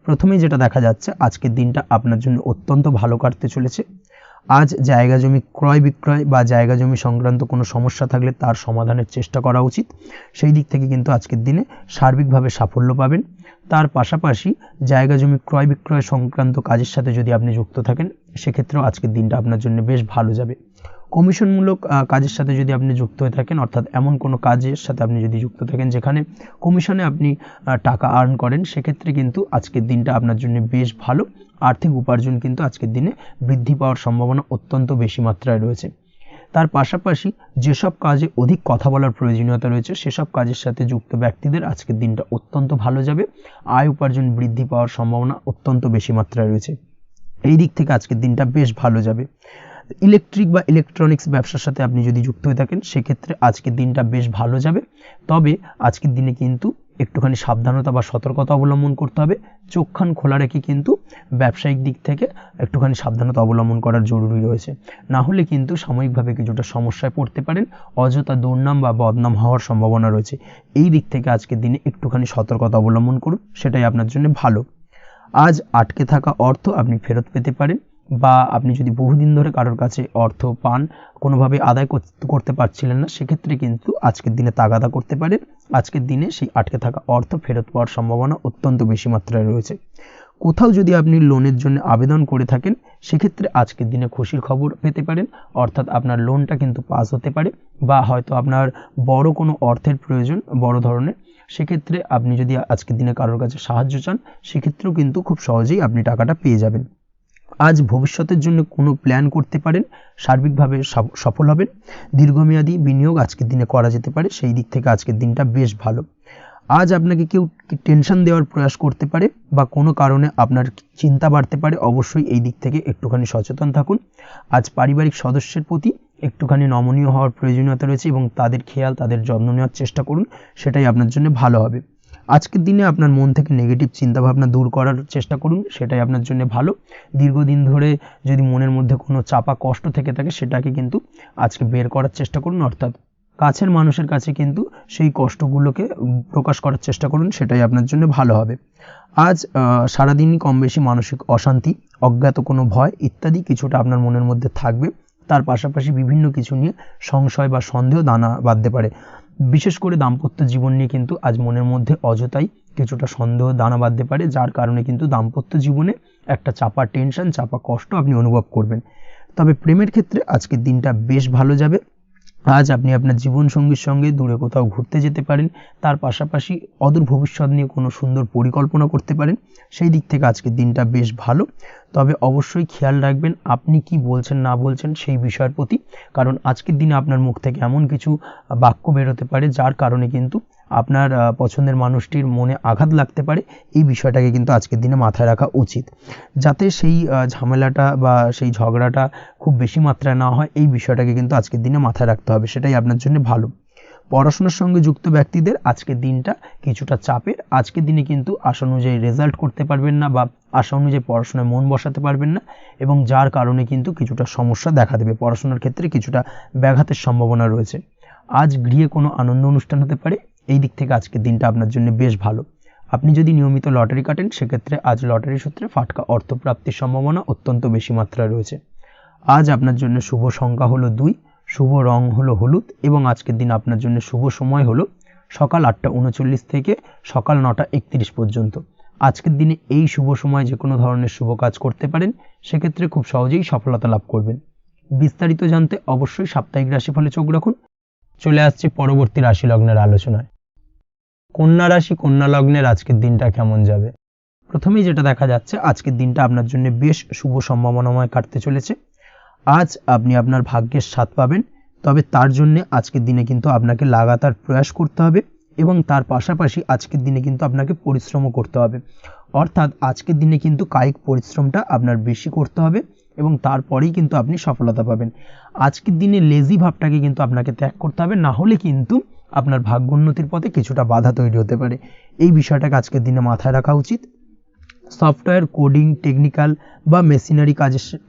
প্রথমেই যেটা দেখা যাচ্ছে, আজকের দিনটা আপনার জন্য অত্যন্ত ভালো কাটতে চলেছে। আজ জায়গা জমি ক্রয় বিক্রয় বা জায়গা জমি সংক্রান্ত কোনো সমস্যা থাকলে তার সমাধানের চেষ্টা করা উচিত। সেই দিক থেকে কিন্তু আজকের দিনে সার্বিকভাবে সাফল্য পাবেন। তার পাশাপাশি জায়গা জমি ক্রয় বিক্রয় সংক্রান্ত কাজের সাথে যদি আপনি যুক্ত থাকেন, সেক্ষেত্রেও আজকের দিনটা আপনার জন্য বেশ ভালো যাবে। কমিশনমূলক কাজের সাথে যদি আপনি যুক্ত হয়ে থাকেন, অর্থাৎ এমন কোনো কাজের সাথে আপনি যদি যুক্ত থাকেন যেখানে কমিশনে আপনি টাকা আর্ন করেন, সেক্ষেত্রে কিন্তু আজকের দিনটা আপনার জন্য বেশ ভালো। আর্থিক উপার্জন কিন্তু আজকের দিনে বৃদ্ধি পাওয়ার সম্ভাবনা অত্যন্ত বেশি মাত্রায় রয়েছে। তার পাশাপাশি যেসব কাজে অধিক কথা বলার প্রয়োজনীয়তা রয়েছে সেসব কাজের সাথে যুক্ত ব্যক্তিদের আজকের দিনটা অত্যন্ত ভালো যাবে। আয় উপার্জন বৃদ্ধি পাওয়ার সম্ভাবনা অত্যন্ত বেশি মাত্রায় রয়েছে। এই দিক থেকে আজকের দিনটা বেশ ভালো যাবে। ইলেকট্রিক বা ইলেকট্রনিক্স ব্যবসার সাথে আপনি যদি যুক্ত হয়ে থাকেন সেক্ষেত্রে আজকের দিনটা বেশ ভালো যাবে। তবে আজকের দিনে কিন্তু একটুখানি সাবধানতা বা সতর্কতা অবলম্বন করতে হবে। চোখ কান খোলা রেখে কিন্তু ব্যবসায়িক দিক থেকে একটুখানি সাবধানতা অবলম্বন করার জরুরি রয়েছে। না হলে কিন্তু সাময়িকভাবে কিছুটা সমস্যায় পড়তে পারেন, অযথা দুর্নাম বা বদনাম হওয়ার সম্ভাবনা রয়েছে। এই দিক থেকে আজকের দিনে একটুখানি সতর্কতা অবলম্বন করুন, সেটাই আপনার জন্য ভালো। আজ আটকে থাকা অর্থ আপনি ফেরত পেতে পারেন, বা আপনি যদি বহুদিন ধরে কারোর কাছে অর্থ পান, কোনোভাবে আদায় করতে পারছিলেন না, সেক্ষেত্রে কিন্তু আজকের দিনে তাগাদা করতে পারেন। আজকের দিনে সেই আটকে থাকা অর্থ ফেরত পাওয়ার সম্ভাবনা অত্যন্ত বেশি মাত্রায় রয়েছে। কোথাও যদি আপনি লোনের জন্য আবেদন করে থাকেন সেক্ষেত্রে আজকের দিনে খুশির খবর পেতে পারেন, অর্থাৎ আপনার লোনটা কিন্তু পাস হতে পারে, বা হয়তো আপনার বড় কোনো অর্থের প্রয়োজন বড় ধরনের, সেক্ষেত্রে আপনি যদি আজকের দিনে কারোর কাছে সাহায্য চান সেক্ষেত্রেও কিন্তু খুব সহজেই আপনি টাকাটা পেয়ে যাবেন। আজ ভবিষ্যতের জন্য কোনো প্ল্যান করতে পারেন, সার্বিকভাবে সফল হবেন। দীর্ঘমেয়াদী বিনিয়োগ আজকের দিনে করা যেতে পারে, সেই দিক থেকে আজকের দিনটা বেশ ভালো। আজ আপনাকে কেউ টেনশন দেওয়ার প্রয়াস করতে পারে বা কোনো কারণে আপনার চিন্তা বাড়তে পারে, অবশ্যই এই দিক থেকে একটুখানি সচেতন থাকুন। আজ পারিবারিক সদস্যের প্রতি একটুখানি নমনীয় হওয়ার প্রয়োজনীয়তা রয়েছে এবং তাদের খেয়াল তাদের যত্ন নেওয়ার চেষ্টা করুন, সেটাই আপনার জন্য ভালো হবে। আজকের দিনে আপনার মন থেকে নেগেটিভ চিন্তাভাবনা দূর করার চেষ্টা করুন, সেটাই আপনার জন্য ভালো। দীর্ঘদিন ধরে যদি মনের মধ্যে কোনো চাপা কষ্ট থেকে থাকে সেটাকে কিন্তু আজকে বের করার চেষ্টা করুন, অর্থাৎ কাছের মানুষের কাছে কিন্তু সেই কষ্টগুলোকে প্রকাশ করার চেষ্টা করুন, সেটাই আপনার জন্য ভালো হবে। আজ সারাদিনই কম বেশি মানসিক অশান্তি, অজ্ঞাত কোনো ভয় ইত্যাদি কিছুটা আপনার মনের মধ্যে থাকবে। তার পাশাপাশি বিভিন্ন কিছু নিয়ে সংশয় বা সন্দেহ দানা বাঁধতে পারে। বিশেষ করে দাম্পত্য জীবন নিয়ে কিন্তু আজ মনের মধ্যে অযথাই কিছুটা সন্দেহ দানা বাঁধতে পারে, যার কারণে কিন্তু দাম্পত্য জীবনে একটা চাপা টেনশন, চাপা কষ্ট আপনি অনুভব করবেন। তবে প্রেমের ক্ষেত্রে আজকের দিনটা বেশ ভালো যাবে। আজ আপনি আপনার জীবনসঙ্গীর সঙ্গে দূরে কোথাও ঘুরতে যেতে পারেন, তার পাশাপাশি অদূর ভবিষ্যৎ নিয়ে কোনো সুন্দর পরিকল্পনা করতে পারেন, সেই দিক থেকে আজকের দিনটা বেশ ভালো। তবে অবশ্যই খেয়াল রাখবেন আপনি কি বলছেন না বলছেন সেই বিষয়ের প্রতি, কারণ আজকের দিনে আপনার মুখ থেকে এমন কিছু বাক্য বেরোতে পারে যার কারণে কিন্তু আপনার পছন্দের মানুষটির মনে আঘাত লাগতে পারে। এই বিষয়টাকে কিন্তু আজকের দিনে মাথায় রাখা উচিত, যাতে সেই ঝামেলাটা বা সেই ঝগড়াটা খুব বেশি মাত্রায় না হয়, এই বিষয়টাকে কিন্তু আজকের দিনে মাথায় রাখতে হবে, সেটাই আপনার জন্য ভালো। পড়াশোনার সঙ্গে যুক্ত ব্যক্তিদের আজকের দিনটা কিছুটা চাপের। আজকের দিনে কিন্তু আশা অনুযায়ী রেজাল্ট করতে পারবেন না বা আশা অনুযায়ী পড়াশোনায় মন বসাতে পারবেন না, এবং যার কারণে কিন্তু কিছুটা সমস্যা দেখা দেবে, পড়াশোনার ক্ষেত্রে কিছুটা ব্যাঘাতের সম্ভাবনা রয়েছে। আজ গৃহে কোনো আনন্দ অনুষ্ঠান হতে পারে, এই দিক থেকে আজকের দিনটা আপনার জন্য বেশ ভালো। আপনি যদি নিয়মিত লটারি কাটেন সেক্ষেত্রে আজ লটারি সূত্রে ফাটকা অর্থপ্রাপ্তির সম্ভাবনা অত্যন্ত বেশি মাত্রায় রয়েছে। আজ আপনার জন্য শুভ সংখ্যা হলো 2, শুভ রং হলো হলুদ, এবং আজকের দিন আপনার জন্য শুভ সময় হলো সকাল 8:39 থেকে সকাল 9:31 পর্যন্ত। আজকের দিনে এই শুভ সময় যে কোনো ধরনের শুভ কাজ করতে পারেন, সেক্ষেত্রে খুব সহজেই সফলতা লাভ করবেন। বিস্তারিত জানতে অবশ্যই সাপ্তাহিক রাশিফলে চোখ রাখুন। চলে আসছে পরবর্তী রাশি লগ্নের আলোচনায়। কন্যা রাশি, কন্যা লগ্নের আজকের দিনটা কেমন যাবে? প্রথমেই যেটা দেখা যাচ্ছে আজকের দিনটা আপনার জন্য বেশ শুভ সম্ভাবনাময় কাটতে চলেছে। আজ আপনি আপনার ভাগ্যের স্বাদ পাবেন, তবে তার জন্য আজকের দিনে কিন্তু আপনাকে লাগাতার প্রয়াস করতে হবে, এবং তার পাশাপাশি আজকের দিনে কিন্তু আপনাকে পরিশ্রমও করতে হবে। অর্থাৎ আজকের দিনে কিন্তু কায়িক পরিশ্রমটা আপনার বেশি করতে হবে, এবং তারপরেই কিন্তু আপনি সফলতা পাবেন। আজকের দিনে লেজি ভাবটাকে কিন্তু আপনাকে ত্যাগ করতে হবে, না হলে কিন্তু আপনার ভাগ্যোন্নতির পথে কিছুটা বাধা তৈরি হতে পারে। এই বিষয়টাকে আজকের দিনে মাথায় রাখা উচিত। সফটওয়্যার, কোডিং, টেকনিক্যাল বা মেশিনারি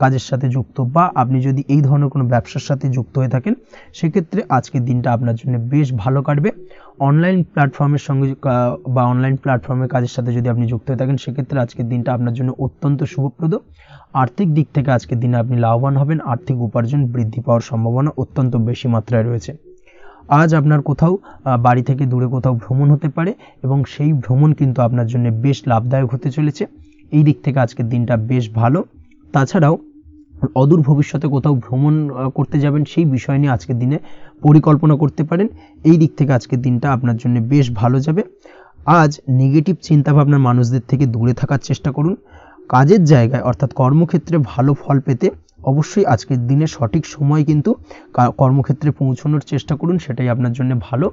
কাজের সাথে যুক্ত, বা আপনি যদি এই ধরনের কোনো ব্যবসার সাথে যুক্ত হয়ে থাকেন সেক্ষেত্রে আজকের দিনটা আপনার জন্য বেশ ভালো কাটবে। অনলাইন প্ল্যাটফর্মের সঙ্গে বা অনলাইন প্ল্যাটফর্মের কাজের সাথে যদি আপনি যুক্ত হয়ে থাকেন সেক্ষেত্রে আজকের দিনটা আপনার জন্য অত্যন্ত শুভপ্রদ। আর্থিক দিক থেকে আজকের দিনে আপনি লাভবান হবেন, আর্থিক উপার্জন বৃদ্ধি পাওয়ার সম্ভাবনা অত্যন্ত বেশি মাত্রায় রয়েছে। আজ আপনার কোথাও বাড়ি থেকে দূরে কোথাও ভ্রমণ হতে পারে, এবং সেই ভ্রমণ কিন্তু আপনার জন্য বেশ লাভদায়ক হতে চলেছে। এই দিক থেকে আজকের দিনটা বেশ ভালো। তাছাড়াও অদূর ভবিষ্যতে কোথাও ভ্রমণ করতে যাবেন সেই বিষয় নিয়ে আজকের দিনে পরিকল্পনা করতে পারেন। এই দিক থেকে আজকের দিনটা আপনার জন্য বেশ ভালো যাবে। আজ নেগেটিভ চিন্তাভাবনার মানুষদের থেকে দূরে থাকার চেষ্টা করুন। কাজের জায়গায় অর্থাৎ কর্মক্ষেত্রে ভালো ফল পেতে অবশ্যই আজকের দিনে সঠিক সময় কিন্তু কর্মক্ষেত্রে পৌঁছানোর চেষ্টা করুন, সেটাই আপনার জন্য ভালো।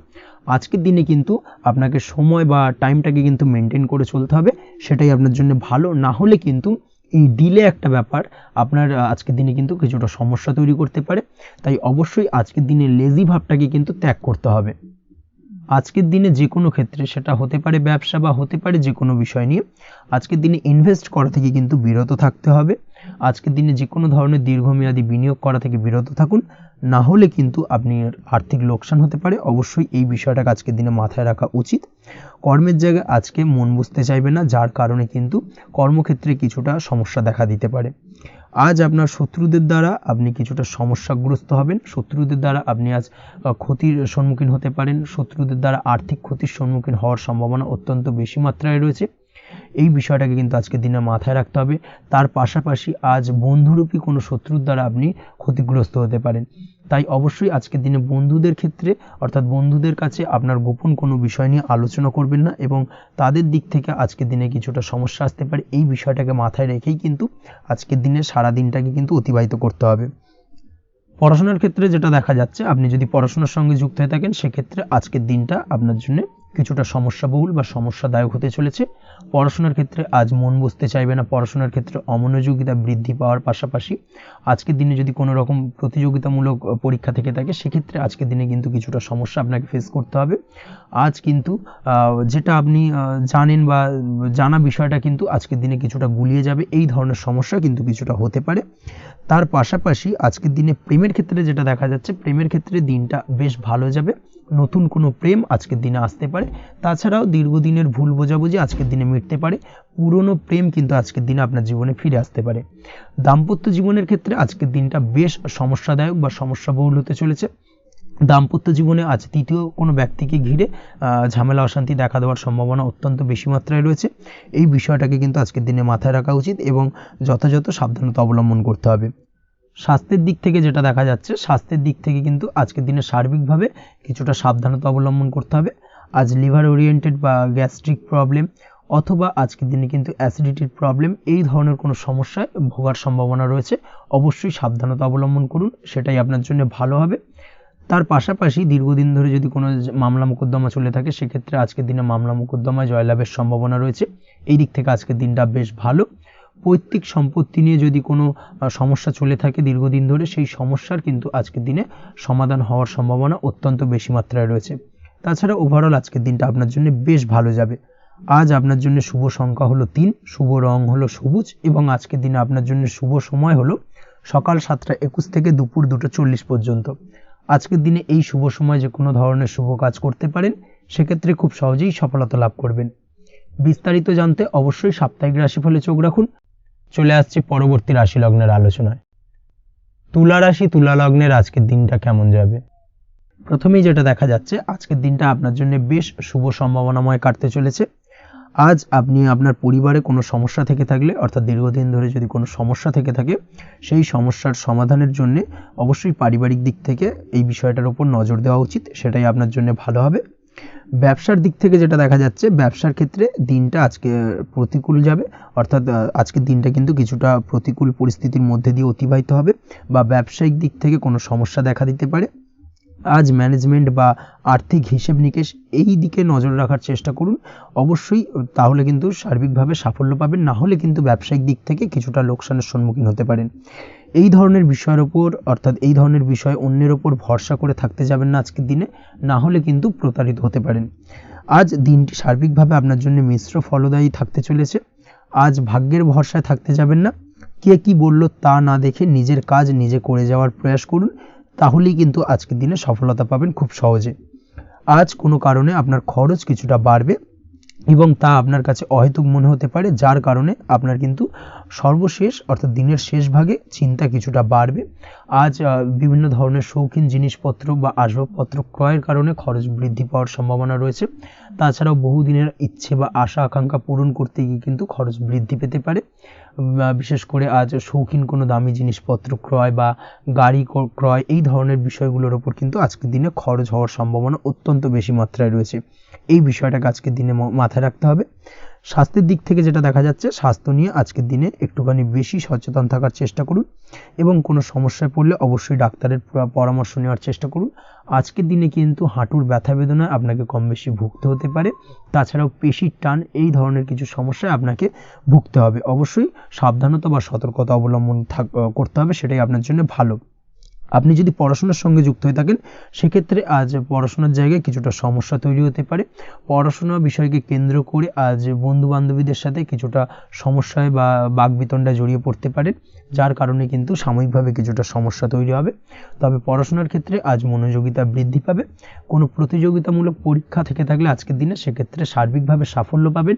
আজকের দিনে কিন্তু আপনাকে সময় বা টাইমটাকে কিন্তু মেনটেন করে চলতে হবে, সেটাই আপনার জন্য ভালো। না হলে কিন্তু এই ডিলে একটা ব্যাপার আপনার আজকের দিনে কিন্তু কিছুটা সমস্যা তৈরি করতে পারে। তাই অবশ্যই আজকের দিনে লেজি ভাবটাকে কিন্তু ত্যাগ করতে হবে। আজকের দিনে যে কোনো ক্ষেত্রে, সেটা হতে পারে ব্যবসা বা হতে পারে যে কোনো বিষয় নিয়ে, আজকের দিনে ইনভেস্ট করা থেকে কিন্তু বিরত থাকতে হবে। আজকের দিনে যে কোনো ধরনের দীর্ঘমেয়াদী বিনিয়োগ করা থেকে বিরত থাকুন, না হলে কিন্তু আপনি আর্থিক লোকসান হতে পারে। অবশ্যই এই বিষয়টাকে আজকের দিনে মাথায় রাখা উচিত। কর্মের জায়গায় আজকে মন বসতে চাইবে না, যার কারণে কিন্তু কর্মক্ষেত্রে কিছুটা সমস্যা দেখা দিতে পারে। আজ আপনার শত্রুদের দ্বারা আপনি কিছুটা সমস্যাগ্রস্ত হবেন। শত্রুদের দ্বারা আপনি আজ ক্ষতির সম্মুখীন হতে পারেন। শত্রুদের দ্বারা আর্থিক ক্ষতির সম্মুখীন হওয়ার সম্ভাবনা অত্যন্ত বেশি মাত্রায় রয়েছে। এই বিষয়টাকে কিন্তু আজকের দিনে মাথায় রাখতে হবে। তার পাশাপাশি আজ বন্ধুরূপী কোনো শত্রুর দ্বারা আপনি ক্ষতিগ্রস্ত হতে পারেন। তাই অবশ্যই আজকের দিনে বন্ধুদের ক্ষেত্রে অর্থাৎ বন্ধুদের কাছে আপনার গোপন কোনো বিষয় নিয়ে আলোচনা করবেন না, এবং তাদের দিক থেকে আজকের দিনে কিছুটা সমস্যা আসতে পারে। এই বিষয়টাকে মাথায় রেখেই কিন্তু আজকের দিনে সারা দিনটাকে কিন্তু অতিবাহিত করতে হবে। পড়াশোনার ক্ষেত্রে যেটা দেখা যাচ্ছে, আপনি যদি পড়াশোনার সঙ্গে যুক্ত হয়ে থাকেন, সেক্ষেত্রে আজকের দিনটা আপনার জন্য কিছুটা সমস্যাবহুল বা সমস্যাদায়ক হতে চলেছে। পড়াশোনার ক্ষেত্রে আজ মন বসতে চাইবে না। পড়াশোনার ক্ষেত্রে অমনোযোগিতা বৃদ্ধি পাওয়ার পাশাপাশি আজকের দিনে যদি কোনো রকম প্রতিযোগিতামূলক পরীক্ষা থেকে থাকে, সেক্ষেত্রে আজকের দিনে কিন্তু কিছুটা সমস্যা আপনাকে ফেস করতে হবে। আজ কিন্তু যেটা আপনি জানেন বা জানা বিষয়টা কিন্তু আজকের দিনে কিছুটা গুলিয়ে যাবে। এই ধরনের সমস্যা কিন্তু কিছুটা হতে পারে। তার পাশাপাশি আজকের দিনে প্রেমের ক্ষেত্রে যেটা দেখা যাচ্ছে, প্রেমের ক্ষেত্রে দিনটা বেশ ভালো যাবে। নতুন কোনো প্রেম আজকের দিনে আসতে পারে। তাছাড়াও দীর্ঘদিনের ভুল বোঝাবুঝি আজকের দিনে মিটতে পারে। পুরনো প্রেম কিন্তু আজকের দিনে আপনার জীবনে ফিরে আসতে পারে। দাম্পত্য জীবনের ক্ষেত্রে আজকের দিনটা বেশ সমস্যাদায়ক বা সমস্যাবহুল হতে চলেছে। দাম্পত্য জীবনে আজ তৃতীয় কোনো ব্যক্তিকে ঘিরে ঝামেলা অশান্তি দেখা দেওয়ার সম্ভাবনা অত্যন্ত বেশি মাত্রায় রয়েছে। এই বিষয়টাকে কিন্তু আজকের দিনে মাথায় রাখা উচিত এবং যথাযথ সাবধানতা অবলম্বন করতে হবে। স্বাস্থ্যের দিক থেকে যেটা দেখা যাচ্ছে, স্বাস্থ্যের দিক থেকে কিন্তু আজকের দিনে সার্বিকভাবে কিছুটা সাবধানতা অবলম্বন করতে হবে। আজ লিভার ওরিয়েন্টেড বা গ্যাস্ট্রিক প্রবলেম অথবা আজকের দিনে কিন্তু অ্যাসিডিটির প্রবলেম, এই ধরনের কোনো সমস্যায় ভোগার সম্ভাবনা রয়েছে। অবশ্যই সাবধানতা অবলম্বন করুন, সেটাই আপনার জন্য ভালো হবে। তার পাশাপাশি দীর্ঘদিন ধরে যদি কোনো মামলা মোকদ্দমা চলে থাকে, সেক্ষেত্রে আজকের দিনে মামলা মোকদ্দমায় জয়লাভের সম্ভাবনা রয়েছে। এই দিক থেকে আজকের দিনটা বেশ ভালো। পৈতৃক সম্পত্তি নিয়ে যদি কোনো সমস্যা চলে থাকে দীর্ঘদিন ধরে, সেই সমস্যার কিন্তু আজকের দিনে সমাধান হওয়ার সম্ভাবনা অত্যন্ত বেশি মাত্রায় রয়েছে। তাছাড়া ওভারঅল আজকের দিনটা আপনার জন্য বেশ ভালো যাবে। আজ আপনার জন্য শুভ সংখ্যা হলো 3, শুভ রং হলো সবুজ, এবং আজকের দিনে আপনার জন্য শুভ সময় হলো সকাল 7:21 থেকে দুপুর 2:40 পর্যন্ত। আজকের দিনে এই শুভ সময় যে কোনো ধরনের শুভ কাজ করতে পারেন, সেক্ষেত্রে খুব সহজেই সফলতা লাভ করবেন। বিস্তারিত জানতে অবশ্যই সাপ্তাহিক রাশিফলে চোখ রাখুন। চলে আসছে পরবর্তী রাশি লগ্নের আলোচনায়। তুলা রাশি, তুলা লগ্নের আজকের দিনটা কেমন যাবে? প্রথমেই যেটা দেখা যাচ্ছে, আজকের দিনটা আপনার জন্য বেশ শুভ সম্ভাবনাময় কাটতে চলেছে। আজ আপনি আপনার পরিবারে কোনো সমস্যা থেকে থাকলে, অর্থাৎ দীর্ঘদিন ধরে যদি কোনো সমস্যা থেকে থাকে, সেই সমস্যার সমাধানের জন্য অবশ্যই পারিবারিক দিক থেকে এই বিষয়টার উপর নজর দেওয়া উচিত, সেটাই আপনার জন্য ভালো হবে। ব্যবসার দিক থেকে যেটা দেখা যাচ্ছে, ব্যবসার ক্ষেত্রে দিনটা আজকে প্রতিকূল যাবে, অর্থাৎ আজকের দিনটা কিন্তু কিছুটা প্রতিকূল পরিস্থিতির মধ্যে দিয়ে অতিবাহিত হবে বা ব্যবসায়িক দিক থেকে কোনো সমস্যা দেখা দিতে পারে। আজ ম্যানেজমেন্ট বা আর্থিক হিসেব নিকেশ এই দিকে নজর রাখার চেষ্টা করুন অবশ্যই, তাহলে কিন্তু সার্বিকভাবে সাফল্য পাবেন। না হলে কিন্তু ব্যবসায়িক দিক থেকে কিছুটা লোকসানের সম্মুখীন হতে পারেন। এই ধরনের বিষয়ের ওপর, অর্থাৎ এই ধরনের বিষয় অন্যের ওপর ভরসা করে থাকতে যাবেন না আজকের দিনে, না হলে কিন্তু প্রতারিত হতে পারেন। আজ দিনটি সার্বিকভাবে আপনার জন্য মিশ্র ফলদায়ী থাকতে চলেছে। আজ ভাগ্যের ভরসায় থাকতে যাবেন না। কে কি বলল তা না দেখে নিজের কাজ নিজে করে যাওয়ার প্রয়াস করুন, তাহলেই কিন্তু আজকের দিনে সফলতা পাবেন খুব সহজে। আজ কোনো কারণে আপনার খরচ কিছুটা বাড়বে এবং তা আপনার কাছে অহেতুক মনে হতে পারে, যার কারণে আপনার কিন্তু সর্বশেষ অর্থাৎ দিনের শেষ ভাগে চিন্তা কিছুটা বাড়বে। আজ বিভিন্ন ধরনের শৌখিন জিনিসপত্র বা আসবাবপত্র ক্রয়ের কারণে খরচ বৃদ্ধি পাওয়ার সম্ভাবনা রয়েছে। তাছাড়াও বহুদিনের ইচ্ছে বা আশা আকাঙ্ক্ষা পূরণ করতে গিয়ে কিন্তু খরচ বৃদ্ধি পেতে পারে। বিশেষ করে আজ শৌখিন কোনো দামি জিনিসপত্র ক্রয় বা গাড়ি ক্রয় এই ধরনের বিষয়গুলোর ওপর কিন্তু আজকের দিনে খরচ হওয়ার সম্ভাবনা অত্যন্ত বেশি মাত্রায় রয়েছে। এই বিষয়টাকে আজকের দিনে মাথায় রাখতে হবে। স্বাস্থ্যের দিক থেকে যেটা দেখা যাচ্ছে, স্বাস্থ্য নিয়ে আজকের দিনে একটুখানি বেশি সচেতন থাকার চেষ্টা করুন এবং কোনো সমস্যায় পড়লে অবশ্যই ডাক্তারের পরামর্শ নেওয়ার চেষ্টা করুন। আজকের দিনে কিন্তু হাঁটুর ব্যথা বেদনায় আপনাকে কম বেশি ভুগতে হতে পারে। তাছাড়াও পেশির টান এই ধরনের কিছু সমস্যায় আপনাকে ভুগতে হবে। অবশ্যই সাবধানতা বা সতর্কতা অবলম্বন করতে হবে, সেটাই আপনার জন্য ভালো। আপনি যদি পড়াশোনার সঙ্গে যুক্ত হয়ে থাকেন সেক্ষেত্রে আজ পড়াশোনার জায়গায় কিছুটা সমস্যা তৈরি হতে পারে। পড়াশোনা বিষয়কে কেন্দ্র করে আজ বন্ধু বান্ধবীদের সাথে কিছুটা সমস্যায় বা বাকবিতণ্ডায় জড়িয়ে পড়তে পারেন, যার কারণে কিন্তু সাময়িকভাবে কিছুটা সমস্যা তৈরি হবে। তবে পড়াশোনার ক্ষেত্রে আজ মনোযোগিতা বৃদ্ধি পাবে। কোনো প্রতিযোগিতামূলক পরীক্ষা থেকে থাকলে আজকের দিনে সেক্ষেত্রে সার্বিকভাবে সাফল্য পাবেন।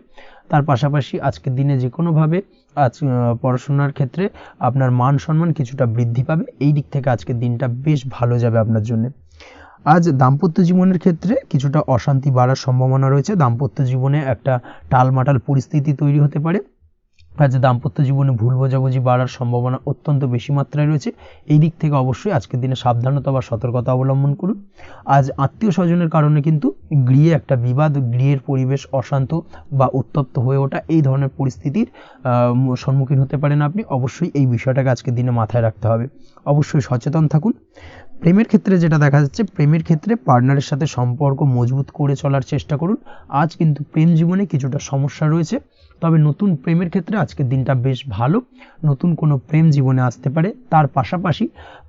তার পাশাপাশি আজকের দিনে যে কোনোভাবে আজ পড়াশোনার ক্ষেত্রে আপনার মান সম্মান কিছুটা বৃদ্ধি পাবে। এই দিক থেকে আজকের দিনটা বেশ ভালো যাবে আপনার জন্য। আজ দাম্পত্য জীবনের ক্ষেত্রে কিছুটা অশান্তি বাড়ার সম্ভাবনা রয়েছে। দাম্পত্য জীবনে একটা টালমাটাল পরিস্থিতি তৈরি হতে পারে। আজ দাম্পত্য জীবনে ভুল বোঝাবুঝি বাড়ার সম্ভাবনা অত্যন্ত বেশি মাত্রায় রয়েছে। এই দিক থেকে অবশ্যই আজকের দিনে সাবধানতা বা সতর্কতা অবলম্বন করুন। আজ আত্মীয় স্বজনের কারণে কিন্তু গৃহে একটা বিবাদ, গৃহের পরিবেশ অশান্ত বা উত্তপ্ত হয়ে ওঠা এই ধরনের পরিস্থিতির সম্মুখীন হতে পারেন আপনি। অবশ্যই এই বিষয়টাকে আজকের দিনে মাথায় রাখতে হবে। অবশ্যই সচেতন থাকুন। প্রেমের ক্ষেত্রে যেটা দেখা যাচ্ছে, প্রেমের ক্ষেত্রে পার্টনারের সাথে সম্পর্ক মজবুত করে চলার চেষ্টা করুন। আজ কিন্তু প্রেম জীবনে কিছুটা সমস্যা রয়েছে, তবে নতুন প্রেমের ক্ষেত্রে আজকের দিনটা বেশ ভালো। নতুন কোনো প্রেম জীবনে আসতে পারে, তার পাশাপাশি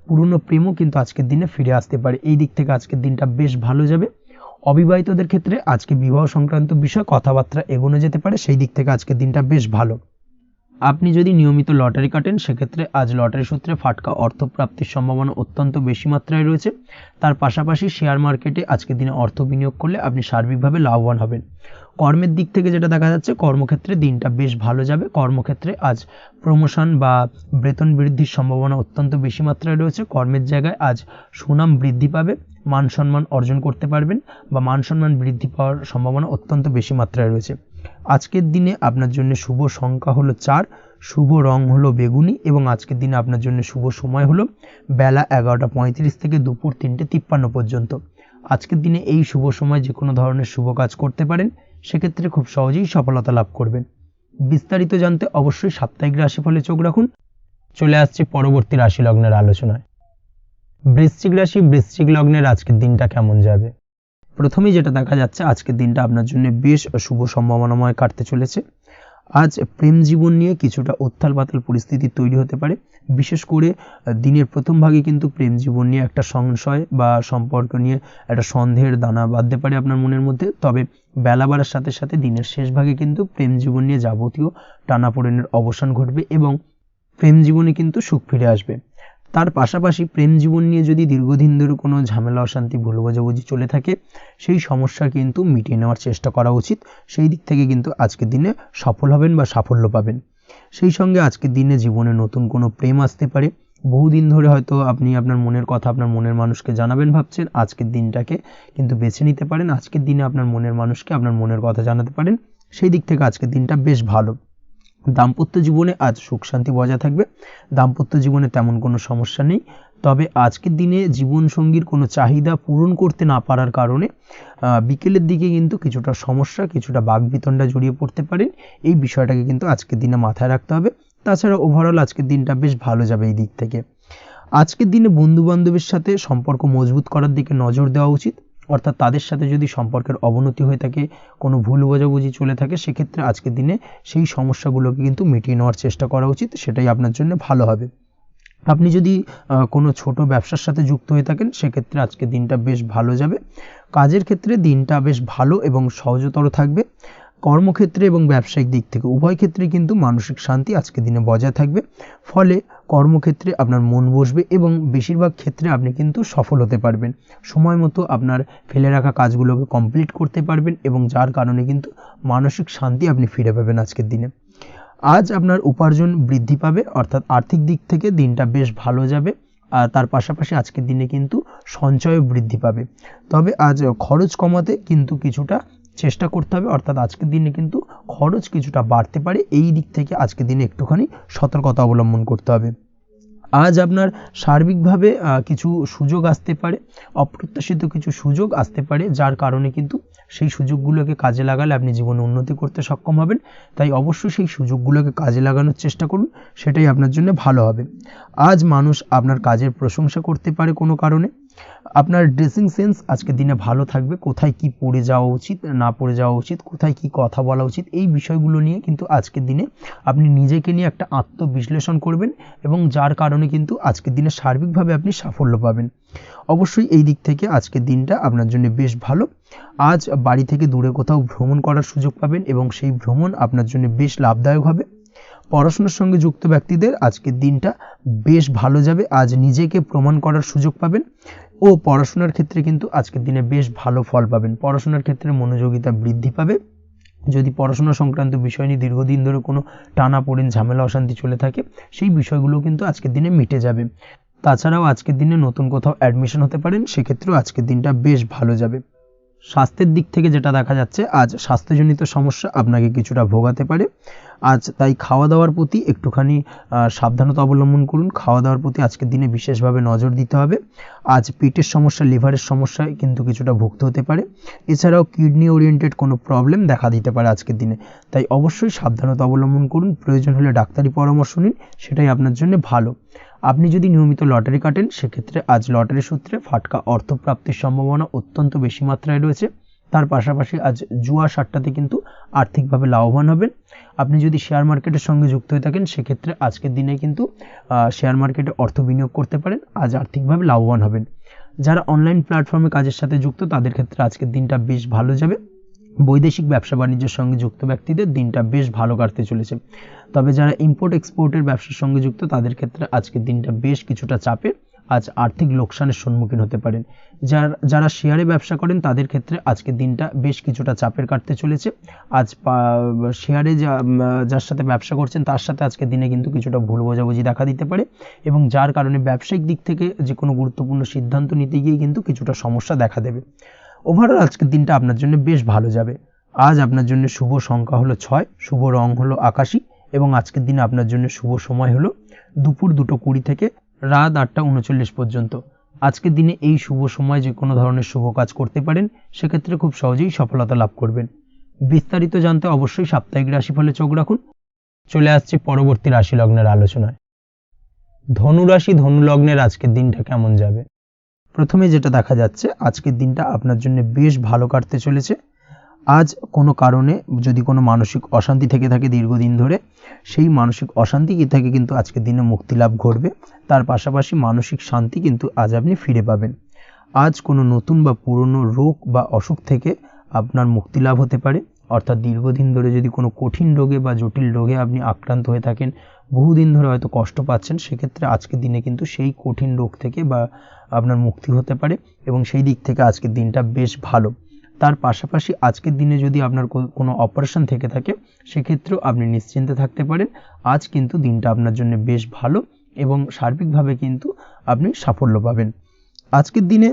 পুরনো প্রেমও কিন্তু আজকের দিনে ফিরে আসতে পারে। এই দিক থেকে আজকের দিনটা বেশ ভালো যাবে। অবিবাহিতদের ক্ষেত্রে আজকে বিবাহ সংক্রান্ত বিষয় কথাবার্তা এগোনো যেতে পারে, সেই দিক থেকে আজকের দিনটা বেশ ভালো। আপনি যদি নিয়মিত লটারি কাটেন সেক্ষেত্রে আজ লটারি সূত্রে ফাটকা অর্থপ্রাপ্তির সম্ভাবনা অত্যন্ত বেশি মাত্রায় রয়েছে। তার পাশাপাশি শেয়ার মার্কেটে আজকের দিনে অর্থ বিনিয়োগ করলে আপনি সার্বিকভাবে লাভবান হবেন। কর্মের দিক থেকে যেটা দেখা যাচ্ছে, কর্মক্ষেত্রে দিনটা বেশ ভালো যাবে। কর্মক্ষেত্রে আজ প্রমোশন বা বেতন বৃদ্ধির সম্ভাবনা অত্যন্ত বেশি মাত্রায় রয়েছে। কর্মের জায়গায় আজ সুনাম বৃদ্ধি পাবে, মান সম্মান অর্জন করতে পারবেন বা মান সম্মান বৃদ্ধি পাওয়ার সম্ভাবনা অত্যন্ত বেশি মাত্রায় রয়েছে। আজকের দিনে আপনার জন্য শুভ সংখ্যা হলো 4, শুভ রং হলো বেগুনি এবং আজকের দিনে আপনার জন্য শুভ সময় হলো বেলা 11:35 থেকে দুপুর 3:53 পর্যন্ত। আজকের দিনে এই শুভ সময় যে কোনো ধরনের শুভ কাজ করতে পারেন, সেক্ষেত্রে খুব সহজেই সফলতা লাভ করবেন। বিস্তারিত জানতে অবশ্যই সাপ্তাহিক রাশিফলে চোখ রাখুন। চলে আসছে পরবর্তী রাশি লগ্নের আলোচনায়। বৃশ্চিক রাশি, বৃশ্চিক লগ্নের আজকের দিনটা কেমন যাবে? প্রথমেই যেটা দেখা যাচ্ছে, আজকের দিনটা আপনার জন্য বেশ শুভ সম্ভাবনাময় কাটতে চলেছে। আজ প্রেম জীবন নিয়ে কিছুটা উত্থাল পাতাল পরিস্থিতি তৈরি হতে পারে। বিশেষ করে দিনের প্রথম ভাগে কিন্তু প্রেম জীবন নিয়ে একটা সংশয় বা সম্পর্ক নিয়ে একটা সন্দেহের দানা বাঁধতে পারে আপনার মনের মধ্যে। তবে বেলা বাড়ার সাথে সাথে দিনের শেষ ভাগে কিন্তু প্রেম জীবন নিয়ে যাবতীয় টানাপোড়েনের অবসান ঘটবে এবং প্রেম জীবনে কিন্তু সুখ ফিরে আসবে। তার পাশাপাশি প্রেম জীবন নিয়ে যদি দীর্ঘদিন ধরে কোনো ঝামেলা অশান্তি ভুল বোঝাবুঝি চলে থাকে, সেই সমস্যা কিন্তু মিটিয়ে নেওয়ার চেষ্টা করা উচিত। সেই দিক থেকে কিন্তু আজকের দিনে সফল হবেন বা সাফল্য পাবেন। সেই সঙ্গে আজকের দিনে জীবনে নতুন কোনো প্রেম আসতে পারে। বহুদিন ধরে হয়তো আপনি আপনার মনের কথা আপনার মনের মানুষকে জানাবেন ভাবছেন, আজকের দিনটাকে কিন্তু বেছে নিতে পারেন। আজকের দিনে আপনার মনের মানুষকে আপনার মনের কথা জানাতে পারেন। সেই দিক থেকে আজকের দিনটা বেশ ভালো। দাম্পত্য জীবনে আজ সুখ শান্তি বজায় থাকবে। দাম্পত্য জীবনে তেমন কোনো সমস্যা নেই। তবে আজকের দিনে জীবনসঙ্গীর কোনো চাহিদা পূরণ করতে না পারার কারণে বিকেলের দিকে কিন্তু কিছুটা সমস্যা, কিছুটা বাকবিতণ্ডা জড়িয়ে পড়তে পারেন। এই বিষয়টাকে কিন্তু আজকের দিনে মাথায় রাখতে হবে। তাছাড়া ওভারঅল আজকের দিনটা বেশ ভালো যাবে এই দিক থেকে। আজকের দিনে বন্ধু বান্ধবের সাথে সম্পর্ক মজবুত করার দিকে নজর দেওয়া উচিত। অর্থাৎ তাদের সাথে যদি সম্পর্কের অবনতি হয়ে থাকে, কোনো ভুল বোঝাবুঝি চলে থাকে, সেক্ষেত্রে আজকের দিনে সেই সমস্যাগুলোকে কিন্তু মিটিয়ে নেওয়ার চেষ্টা করা উচিত। সেটাই আপনার জন্য ভালো হবে। আপনি যদি কোনো ছোট ব্যবসার সাথে যুক্ত হয়ে থাকেন, সেক্ষেত্রে আজকের দিনটা বেশ ভালো যাবে। কাজের ক্ষেত্রে দিনটা বেশ ভালো এবং সহজতর থাকবে। কর্মক্ষেত্রে এবং ব্যবসায়িক দিক থেকে উভয় ক্ষেত্রে কিন্তু মানসিক শান্তি আজকের দিনে বজায় থাকবে। ফলে কর্মক্ষেত্রে আপনার মন বসবে এবং বেশিরভাগ ক্ষেত্রে আপনি কিন্তু সফল হতে পারবেন। সময় মতো আপনার ফেলে রাখা কাজগুলোকে কমপ্লিট করতে পারবেন এবং যার কারণে কিন্তু মানসিক শান্তি আপনি ফিরে পাবেন আজকের দিনে। আজ আপনার উপার্জন বৃদ্ধি পাবে, অর্থাৎ আর্থিক দিক থেকে দিনটা বেশ ভালো যাবে। আর তার পাশাপাশি আজকের দিনে কিন্তু সঞ্চয় বৃদ্ধি পাবে। তবে আজ খরচ কমাতে কিন্তু কিছুটা চেষ্টা করতে হবে, অর্থাৎ আজকের দিনে কিন্তু খরচ কিছুটা বাড়তে পারে। এই দিক থেকে আজকের দিনে একটুখানি সতর্কতা অবলম্বন করতে হবে। আজ আপনার সার্বিকভাবে কিছু সুযোগ আসতে পারে, অপ্রত্যাশিত কিছু সুযোগ আসতে পারে, যার কারণে কিন্তু সেই সুযোগগুলোকে কাজে লাগালে আপনি জীবনে উন্নতি করতে সক্ষম হবেন। তাই অবশ্যই সেই সুযোগগুলোকে কাজে লাগানোর চেষ্টা করুন, সেটাই আপনার জন্য ভালো হবে। আজ মানুষ আপনার কাজের প্রশংসা করতে পারে কোনো কারণে। আপনার ড্রেসিং সেন্স আজকের দিনে ভালো থাকবে, কোথায় কি পরে যাওয়া উচিত না পরে যাওয়া উচিত, কোথায় কি কথা বলা উচিত, এই বিষয়গুলো নিয়ে কিন্তু আজকের দিনে আপনি নিজেকে নিয়ে একটা আত্মবিশ্লেষণ করবেন, এবং যার কারণে কিন্তু আজকের দিনে সার্বিকভাবে আপনি সাফল্য পাবেন। অবশ্যই এই দিক থেকে আজকের দিনটা আপনার জন্য বেশ ভালো। আজ বাড়ি থেকে দূরে কোথাও ভ্রমণ করার সুযোগ পাবেন, এবং সেই ভ্রমণ আপনার জন্য বেশ লাভদায়ক হবে। পড়াশোনার সঙ্গে যুক্ত ব্যক্তিদের আজকের দিনটা বেশ ভালো যাবে। আজ নিজেকে প্রমাণ করার সুযোগ পাবেন, ও পড়াশোনার ক্ষেত্রে কিন্তু আজকের দিনে বেশ ভালো ফল পাবেন। পড়াশোনার ক্ষেত্রে মনোযোগিতা বৃদ্ধি পাবে। যদি পড়াশোনা সংক্রান্ত বিষয় নিয়ে দীর্ঘদিন ধরে কোনো টানাপোড়েন, ঝামেলা, অশান্তি চলে থাকে, সেই বিষয়গুলো কিন্তু আজকের দিনে মিটে যাবে। তাছাড়াও আজকের দিনে নতুন কোথাও অ্যাডমিশন হতে পারেন, সেক্ষেত্রেও আজকের দিনটা বেশ ভালো যাবে। স্বাস্থ্যের দিক থেকে যেটা দেখা যাচ্ছে, আজ স্বাস্থ্যজনিত সমস্যা আপনাকে কিছুটা ভোগাতে পারে। আজ তাই খাওয়া দাওয়ার প্রতি একটুখানি সাবধানতা অবলম্বন করুন। খাওয়া দাওয়ার প্রতি আজকের দিনে বিশেষভাবে নজর দিতে হবে। আজ পেটের সমস্যা, লিভারের সমস্যায় কিন্তু কিছুটা ভুগতে হতে পারে। এছাড়াও কিডনি ওরিয়েন্টেড কোনো প্রবলেম দেখা দিতে পারে আজকের দিনে। তাই অবশ্যই সাবধানতা অবলম্বন করুন, প্রয়োজন হলে ডাক্তারি পরামর্শ নিন, সেটাই আপনার জন্য ভালো। আপনি যদি নিয়মিত লটারি কাটেন, সেক্ষেত্রে আজ লটারি সূত্রে ফাটকা অর্থপ্রাপ্তির সম্ভাবনা অত্যন্ত বেশি মাত্রায় রয়েছে। তার পাশাপাশি আজ জুয়া সাট্টাতে কিন্তু আর্থিকভাবে লাভবান হবেন। আপনি যদি শেয়ার মার্কেটের সঙ্গে যুক্ত হয়ে থাকেন, সেক্ষেত্রে আজকের দিনে কিন্তু শেয়ার মার্কেটে অর্থ বিনিয়োগ করতে পারেন, আজ আর্থিকভাবে লাভবান হবেন। যারা অনলাইন প্ল্যাটফর্মে কাজের সাথে যুক্ত, তাদের ক্ষেত্রে আজকের দিনটা বেশ ভালো যাবে। বৈদেশিক ব্যবসা বাণিজ্যের সঙ্গে যুক্ত ব্যক্তিদের দিনটা বেশ ভালো কাটতে চলেছে। তবে যারা ইম্পোর্ট এক্সপোর্টের ব্যবসার সঙ্গে যুক্ত, তাদের ক্ষেত্রে আজকের দিনটা বেশ কিছুটা চাপের। আজ আর্থিক লোকসানের সম্মুখীন হতে পারেন। যারা শেয়ারে ব্যবসা করেন, তাদের ক্ষেত্রে আজকের দিনটা বেশ কিছুটা চাপের কাটতে চলেছে। আজ শেয়ারে যার সাথে ব্যবসা করছেন, তার সাথে আজকের দিনে কিন্তু কিছুটা ভুল বোঝাবুঝি দেখা দিতে পারে, এবং যার কারণে ব্যবসায়িক দিক থেকে যে কোনো গুরুত্বপূর্ণ সিদ্ধান্ত নিতে গিয়ে কিন্তু কিছুটা সমস্যা দেখা দেবে। ওভারঅল আজকের দিনটা আপনার জন্য বেশ ভালো যাবে। আজ আপনার জন্য শুভ সংখ্যা হলো 6, শুভ রং হলো আকাশী, এবং আজকের দিনে আপনার জন্য শুভ সময় হলো দুপুর 2:20 থেকে রাত 8:39 পর্যন্ত। আজকের দিনে এই শুভ সময় যে কোনো ধরনের শুভ কাজ করতে পারেন, সেক্ষেত্রে খুব সহজেই সফলতা লাভ করবেন। বিস্তারিত জানতে অবশ্যই সাপ্তাহিক রাশিফলে চোখ রাখুন। চলে আসছে পরবর্তী রাশি লগ্নের আলোচনায়। ধনু রাশি, ধনু লগ্নের আজকের দিনটা কেমন যাবে? প্রথমে যেটা দেখা যাচ্ছে, আজকের দিনটা আপনার জন্য বেশ ভালো কাটতে চলেছে। আজ কোনো কারণে যদি কোনো মানসিক অশান্তি থেকে থাকে দীর্ঘদিন ধরে, সেই মানসিক অশান্তি থেকে কিন্তু আজকের দিনে মুক্তি লাভ ঘটবে। তার পাশাপাশি মানসিক শান্তি কিন্তু আজ আপনি ফিরে পাবেন। আজ কোনো নতুন বা পুরনো রোগ বা অসুখ থেকে আপনার মুক্তি লাভ হতে পারে, অর্থাৎ দীর্ঘদিন ধরে যদি কোনো কঠিন রোগে বা জটিল রোগে আপনি আক্রান্ত হয়ে থাকেন, বহুদিন ধরে হয়তো কষ্ট পাচ্ছেন, সেক্ষেত্রে আজকের দিনে কিন্তু সেই কঠিন রোগ থেকে বা আপনার মুক্তি হতে পারে, এবং সেই দিক থেকে আজকের দিনটা বেশ ভালো। তার পাশাপাশি আজকের দিনে যদি আপনার কোনো অপারেশন থেকে থাকে, সেক্ষেত্রেও আপনি নিশ্চিন্তে থাকতে পারেন। আজ কিন্তু দিনটা আপনার জন্য বেশ ভালো, এবং সার্বিকভাবে কিন্তু আপনি সাফল্য পাবেন। আজকের দিনে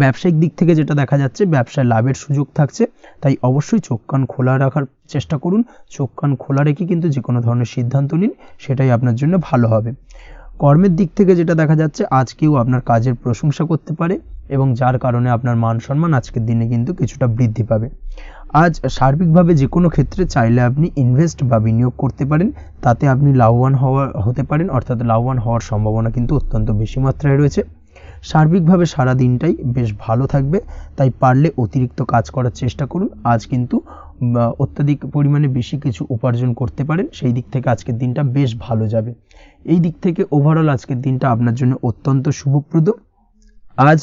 ব্যবসায়িক দিক থেকে যেটা দেখা যাচ্ছে, ব্যবসায় লাভের সুযোগ থাকছে। তাই অবশ্যই চোখ কান খোলা রাখার চেষ্টা করুন। চোখ কান খোলা রেখে কিন্তু যে কোনো ধরনের সিদ্ধান্ত নিন, সেটাই আপনার জন্য ভালো হবে। কর্মের দিক থেকে যেটা দেখা যাচ্ছে, আজ কেউ আপনার কাজের প্রশংসা করতে পারে, এবং যার কারণে আপনার মান সম্মান আজকের দিনে কিন্তু কিছুটা বৃদ্ধি পাবে। আজ সার্বিকভাবে যে কোনো ক্ষেত্রে চাইলে আপনি ইনভেস্ট বা বিনিয়োগ করতে পারেন, তাতে আপনি লাভবান হতে পারেন, অর্থাৎ লাভবান হওয়ার সম্ভাবনা কিন্তু অত্যন্ত বেশি মাত্রায় রয়েছে। সার্বিকভাবে সারা দিনটাই বেশ ভালো থাকবে, তাই পারলে অতিরিক্ত কাজ করার চেষ্টা করুন। আজ কিন্তু অত্যাধিক পরিমাণে বেশি কিছু উপার্জন করতে পারেন, সেই দিক থেকে আজকের দিনটা বেশ ভালো যাবে। এই দিক থেকে ওভারঅল আজকের দিনটা আপনার জন্য অত্যন্ত শুভপ্রদ। আজ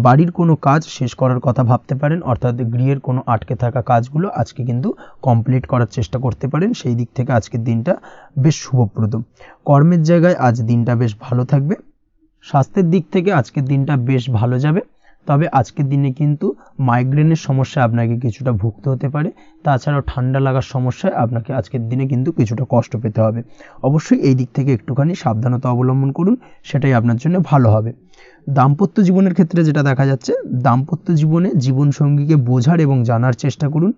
বাড়ির কোনো কাজ শেষ করার কথা ভাবতে পারেন, অর্থাৎ গৃহের কোনো আটকে থাকা কাজগুলো আজকে কিন্তু কমপ্লিট করার চেষ্টা করতে পারেন। সেই দিক থেকে আজকের দিনটা বেশ শুভপ্রদ। কর্মের জায়গায় আজ দিনটা বেশ ভালো থাকবে। স্বাস্থ্যের দিক থেকে আজকের দিনটা বেশ ভালো যাবে। তবে আজকের দিনে কিন্তু মাইগ্রেনের সমস্যায় আপনাকে কিছুটা ভুগতে হতে পারে। তাছাড়াও ঠান্ডা লাগার সমস্যায় আপনাকে আজকের দিনে কিন্তু কিছুটা কষ্ট পেতে হবে। অবশ্যই এই দিক থেকে একটুখানি সাবধানতা অবলম্বন করুন, সেটাই আপনার জন্য ভালো হবে। দাম্পত্য জীবনের ক্ষেত্রে যেটা দেখা যাচ্ছে, দাম্পত্য জীবনে জীবনসঙ্গীকে বোঝার এবং জানার চেষ্টা করুন।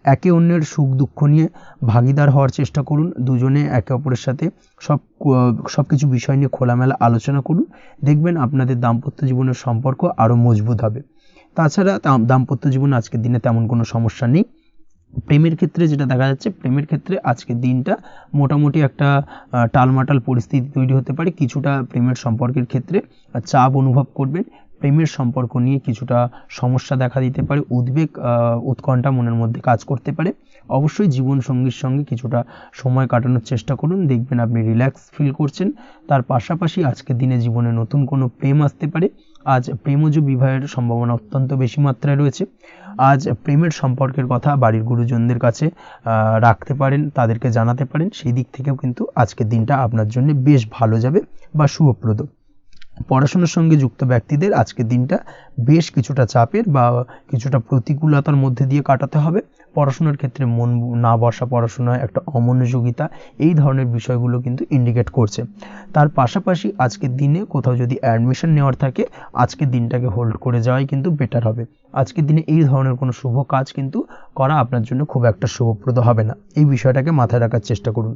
একে অন্যের সুখ দুঃখ নিয়ে ভাগীদার হওয়ার চেষ্টা করুন। দুজনে একে অপরের সাথে সব কিছু বিষয় নিয়ে খোলামেলা আলোচনা করুন। দেখবেন আপনাদের দাম্পত্য জীবনের সম্পর্ক আরও মজবুত হবে। তাছাড়া দাম্পত্য জীবনে আজকের দিনে তেমন কোনো সমস্যা নেই। প্রেমের ক্ষেত্রে যেটা দেখা যাচ্ছে, প্রেমের ক্ষেত্রে আজকের দিনটা মোটামুটি একটা টালমাটাল পরিস্থিতি তৈরি হতে পারে। কিছুটা প্রেমের সম্পর্কের ক্ষেত্রে চাপ অনুভব করবেন। প্রেমের সম্পর্ক নিয়ে কিছুটা সমস্যা দেখা দিতে পারে, উদ্বেগ উৎকণ্ঠা মনের মধ্যে কাজ করতে পারে। অবশ্যই জীবনসঙ্গীর সঙ্গে কিছুটা সময় কাটানোর চেষ্টা করুন, দেখবেন আপনি রিল্যাক্স ফিল করছেন। তার পাশাপাশি আজকের দিনে জীবনে নতুন কোনো প্রেম আসতে পারে। আজ প্রেমজ বিবাহের সম্ভাবনা অত্যন্ত বেশি মাত্রায় রয়েছে। আজ প্রেমের সম্পর্কের কথা বাড়ির গুরুজনদের কাছে রাখতে পারেন, তাদেরকে জানাতে পারেন। সেই দিক থেকেও কিন্তু আজকের দিনটা আপনার জন্য বেশ ভালো যাবে বা শুভপ্রদ। পড়াশোনার সঙ্গে যুক্ত ব্যক্তিদের আজকের দিনটা বেশ কিছুটা চাপের বা কিছুটা প্রতিকূলতার মধ্যে দিয়ে কাটাতে হবে। পড়াশোনার ক্ষেত্রে মন না বসা, পড়াশোনায় একটা অমনোযোগিতা, এই ধরনের বিষয়গুলো কিন্তু ইন্ডিকেট করছে। তার পাশাপাশি আজকের দিনে কোথাও যদি অ্যাডমিশন নেওয়ার থাকে, আজকের দিনটাকে হোল্ড করে যাওয়াই কিন্তু বেটার হবে। আজকের দিনে এই ধরনের কোনো শুভ কাজ কিন্তু করা আপনার জন্য খুব একটা শুভপ্রদ হবে না। এই বিষয়টাকে মাথায় রাখার চেষ্টা করুন।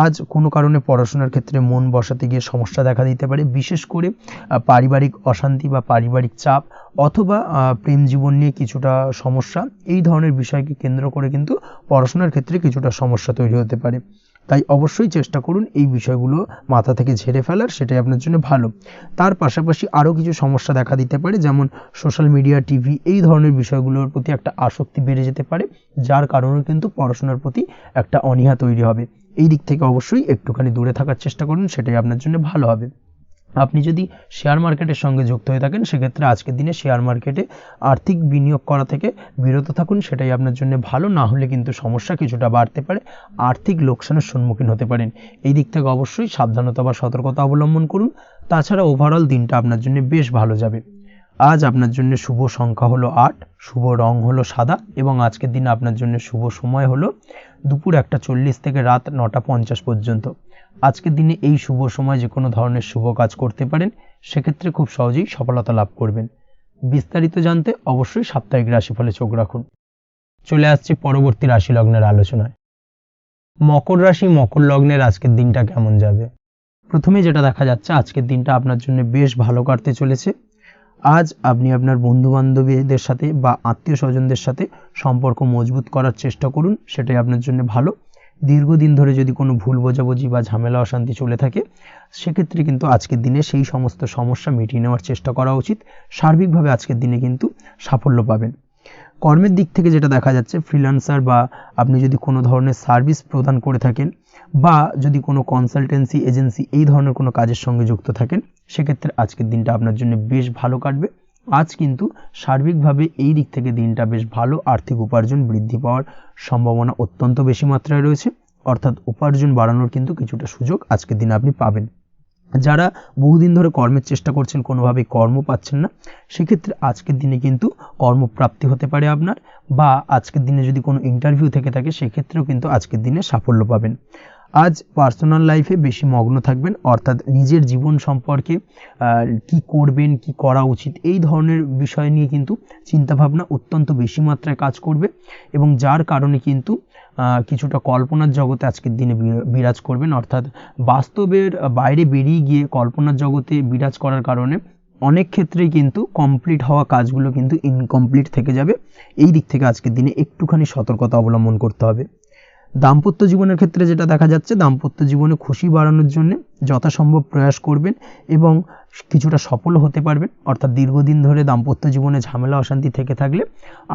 আজ কোনো কারণে পড়াশোনার ক্ষেত্রে মন বসাতে গিয়ে সমস্যা দেখা দিতে পারে, বিশেষ করে পারিবারিক অশান্তি বা পারিবারিক চাপ অথবা প্রেম জীবন নিয়ে কিছুটা সমস্যা, এই ধরনের বিষয়কে কেন্দ্র করে কিন্তু পড়াশোনার ক্ষেত্রে কিছুটা সমস্যা তৈরি হতে পারে। তাই অবশ্যই চেষ্টা করুন এই বিষয়গুলো মাথা থেকে ঝেড়ে ফেলার, সেটাই আপনার জন্য ভালো। তার পাশাপাশি আরও কিছু সমস্যা দেখা দিতে পারে, যেমন সোশ্যাল মিডিয়া, টিভি, এই ধরনের বিষয়গুলোর প্রতি একটা আসক্তি বেড়ে যেতে পারে, যার কারণে কিন্তু পড়াশোনার প্রতি একটা অনীহা তৈরি হবে। এই দিক থেকে অবশ্যই একটুখানি দূরে থাকার চেষ্টা করুন, সেটাই আপনার জন্য ভালো হবে। আপনি যদি শেয়ার মার্কেটের সঙ্গে যুক্ত হয়ে থাকেন, সেক্ষেত্রে আজকের দিনে শেয়ার মার্কেটে আর্থিক বিনিয়োগ করা থেকে বিরত থাকুন, সেটাই আপনার জন্য ভালো। না হলে কিন্তু সমস্যা কিছুটা বাড়তে পারে, আর্থিক লোকসানের সম্মুখীন হতে পারেন। এই দিক থেকে অবশ্যই সাবধানতা বা সতর্কতা অবলম্বন করুন। তাছাড়া ওভারঅল দিনটা আপনার জন্য বেশ ভালো যাবে। আজ আপনার জন্য শুভ সংখ্যা হলো 8, শুভ রং হলো সাদা এবং আজকের দিনে আপনার জন্য শুভ সময় হলো দুপুর 1:40 থেকে রাত 9:50 পর্যন্ত। আজকের দিনে এই শুভ সময় যে কোনো ধরনের শুভ কাজ করতে পারেন, সেক্ষেত্রে খুব সহজেই সফলতা লাভ করবেন। বিস্তারিত জানতে অবশ্যই সাপ্তাহিক রাশিফলে চোখ রাখুন। চলে আসছে পরবর্তী রাশি লগ্নের আলোচনায়। মকর রাশি, মকর লগ্নের আজকের দিনটা কেমন যাবে? প্রথমে যেটা দেখা যাচ্ছে, আজকের দিনটা আপনার জন্য বেশ ভালো কাটতে চলেছে। আজ আপনি আপনার বন্ধু বান্ধবীদের সাথে বা আত্মীয় স্বজনদের সাথে সম্পর্ক মজবুত করার চেষ্টা করুন, সেটাই আপনার জন্য ভালো। দীর্ঘদিন ধরে যদি কোনো ভুল বোঝাবুঝি বা ঝামেলা অশান্তি চলে থাকে, সেক্ষেত্রে কিন্তু আজকের দিনে সেই সমস্ত সমস্যা মিটিয়ে নেওয়ার চেষ্টা করা উচিত। সার্বিকভাবে আজকের দিনে কিন্তু সাফল্য পাবেন। কর্মের দিক থেকে যেটা দেখা যাচ্ছে, ফ্রিল্যান্সার বা আপনি যদি কোনো ধরনের সার্ভিস প্রদান করে থাকেন বা যদি কোনো কনসালটেন্সি এজেন্সি এই ধরনের কোনো কাজের সঙ্গে যুক্ত থাকেন, সেক্ষেত্রে আজকের দিনটা আপনার জন্য বেশ ভালো কাটবে। আজ কিন্তু সার্বিকভাবে এই দিক থেকে দিনটা বেশ ভালো, আর্থিক উপার্জন বৃদ্ধি পাওয়ার সম্ভাবনা অত্যন্ত বেশি মাত্রায় রয়েছে। অর্থাৎ উপার্জন বাড়ানোর কিন্তু কিছুটা সুযোগ আজকের দিনে আপনি পাবেন। যারা বহুদিন ধরে কর্মের চেষ্টা করছেন, কোনোভাবেই কর্ম পাচ্ছেন না, সেক্ষেত্রে আজকের দিনে কিন্তু কর্মপ্রাপ্তি হতে পারে আপনার, বা আজকের দিনে যদি কোনো ইন্টারভিউ থেকে থাকে, সেক্ষেত্রেও কিন্তু আজকের দিনে সাফল্য পাবেন। আজ পার্সোনাল লাইফে বেশি মগ্ন থাকবেন, অর্থাৎ নিজের জীবন সম্পর্কে কি করবেন, কি করা উচিত, এই ধরনের বিষয় নিয়ে কিন্তু চিন্তাভাবনা অত্যন্ত বেশি মাত্রায় কাজ করবে এবং যার কারণে কিন্তু কিছুটা কল্পনার জগতে আজকের দিনে বিরাজ করবেন। অর্থাৎ বাস্তবের বাইরে বেরিয়ে গিয়ে কল্পনার জগতে বিরাজ করার কারণে অনেক ক্ষেত্রেই কিন্তু কমপ্লিট হওয়া কাজগুলো কিন্তু ইনকমপ্লিট থেকে যাবে। এই দিক থেকে আজকের দিনে একটুখানি সতর্কতা অবলম্বন করতে হবে। দাম্পত্য জীবনের ক্ষেত্রে যেটা দেখা যাচ্ছে, দাম্পত্য জীবনে খুশি বাড়ানোর জন্য যথাসম্ভব প্রয়াস করবেন এবং কিছুটা সফল হতে পারবেন। অর্থাৎ দীর্ঘদিন ধরে দাম্পত্য জীবনে ঝামেলা অশান্তি থেকে থাকলে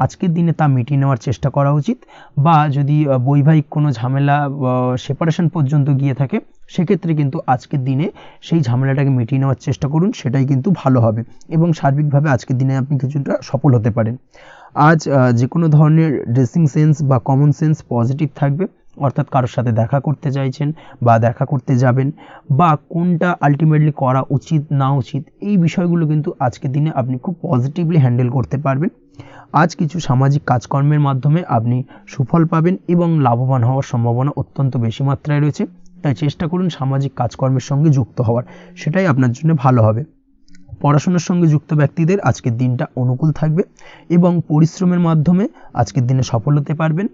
আজকের দিনে তা মিটিয়ে নেওয়ার চেষ্টা করা উচিত, বা যদি বৈবাহিক কোনো ঝামেলা সেপারেশন পর্যন্ত গিয়ে থাকে, সেক্ষেত্রে কিন্তু আজকের দিনে সেই ঝামেলাটাকে মিটিয়ে নেওয়ার চেষ্টা করুন, সেটাই কিন্তু ভালো হবে এবং সার্বিকভাবে আজকের দিনে আপনি কিছুটা সফল হতে পারেন। আজ যে কোনো ধরনের ড্রেসিং সেন্স বা কমন সেন্স পজিটিভ থাকবে, অর্থাৎ কারোর সাথে দেখা করতে চাইছেন বা দেখা করতে যাবেন, বা কোনটা আলটিমেটলি করা উচিত না উচিত, এই বিষয়গুলো কিন্তু আজকের দিনে আপনি খুব পজিটিভলি হ্যান্ডেল করতে পারবেন। আজ কিছু সামাজিক কাজকর্মের মাধ্যমে আপনি সুফল পাবেন এবং লাভবান হওয়ার সম্ভাবনা অত্যন্ত বেশি মাত্রায় রয়েছে। তাই চেষ্টা করুন সামাজিক কাজকর্মের সঙ্গে যুক্ত হওয়ার, সেটাই আপনার জন্য ভালো হবে। পড়াশোনার সঙ্গে যুক্ত ব্যক্তিদের আজকের দিনটা অনুকূল থাকবে এবং পরিশ্রমের মাধ্যমে আজকের দিনে সফল হতে পারবেন।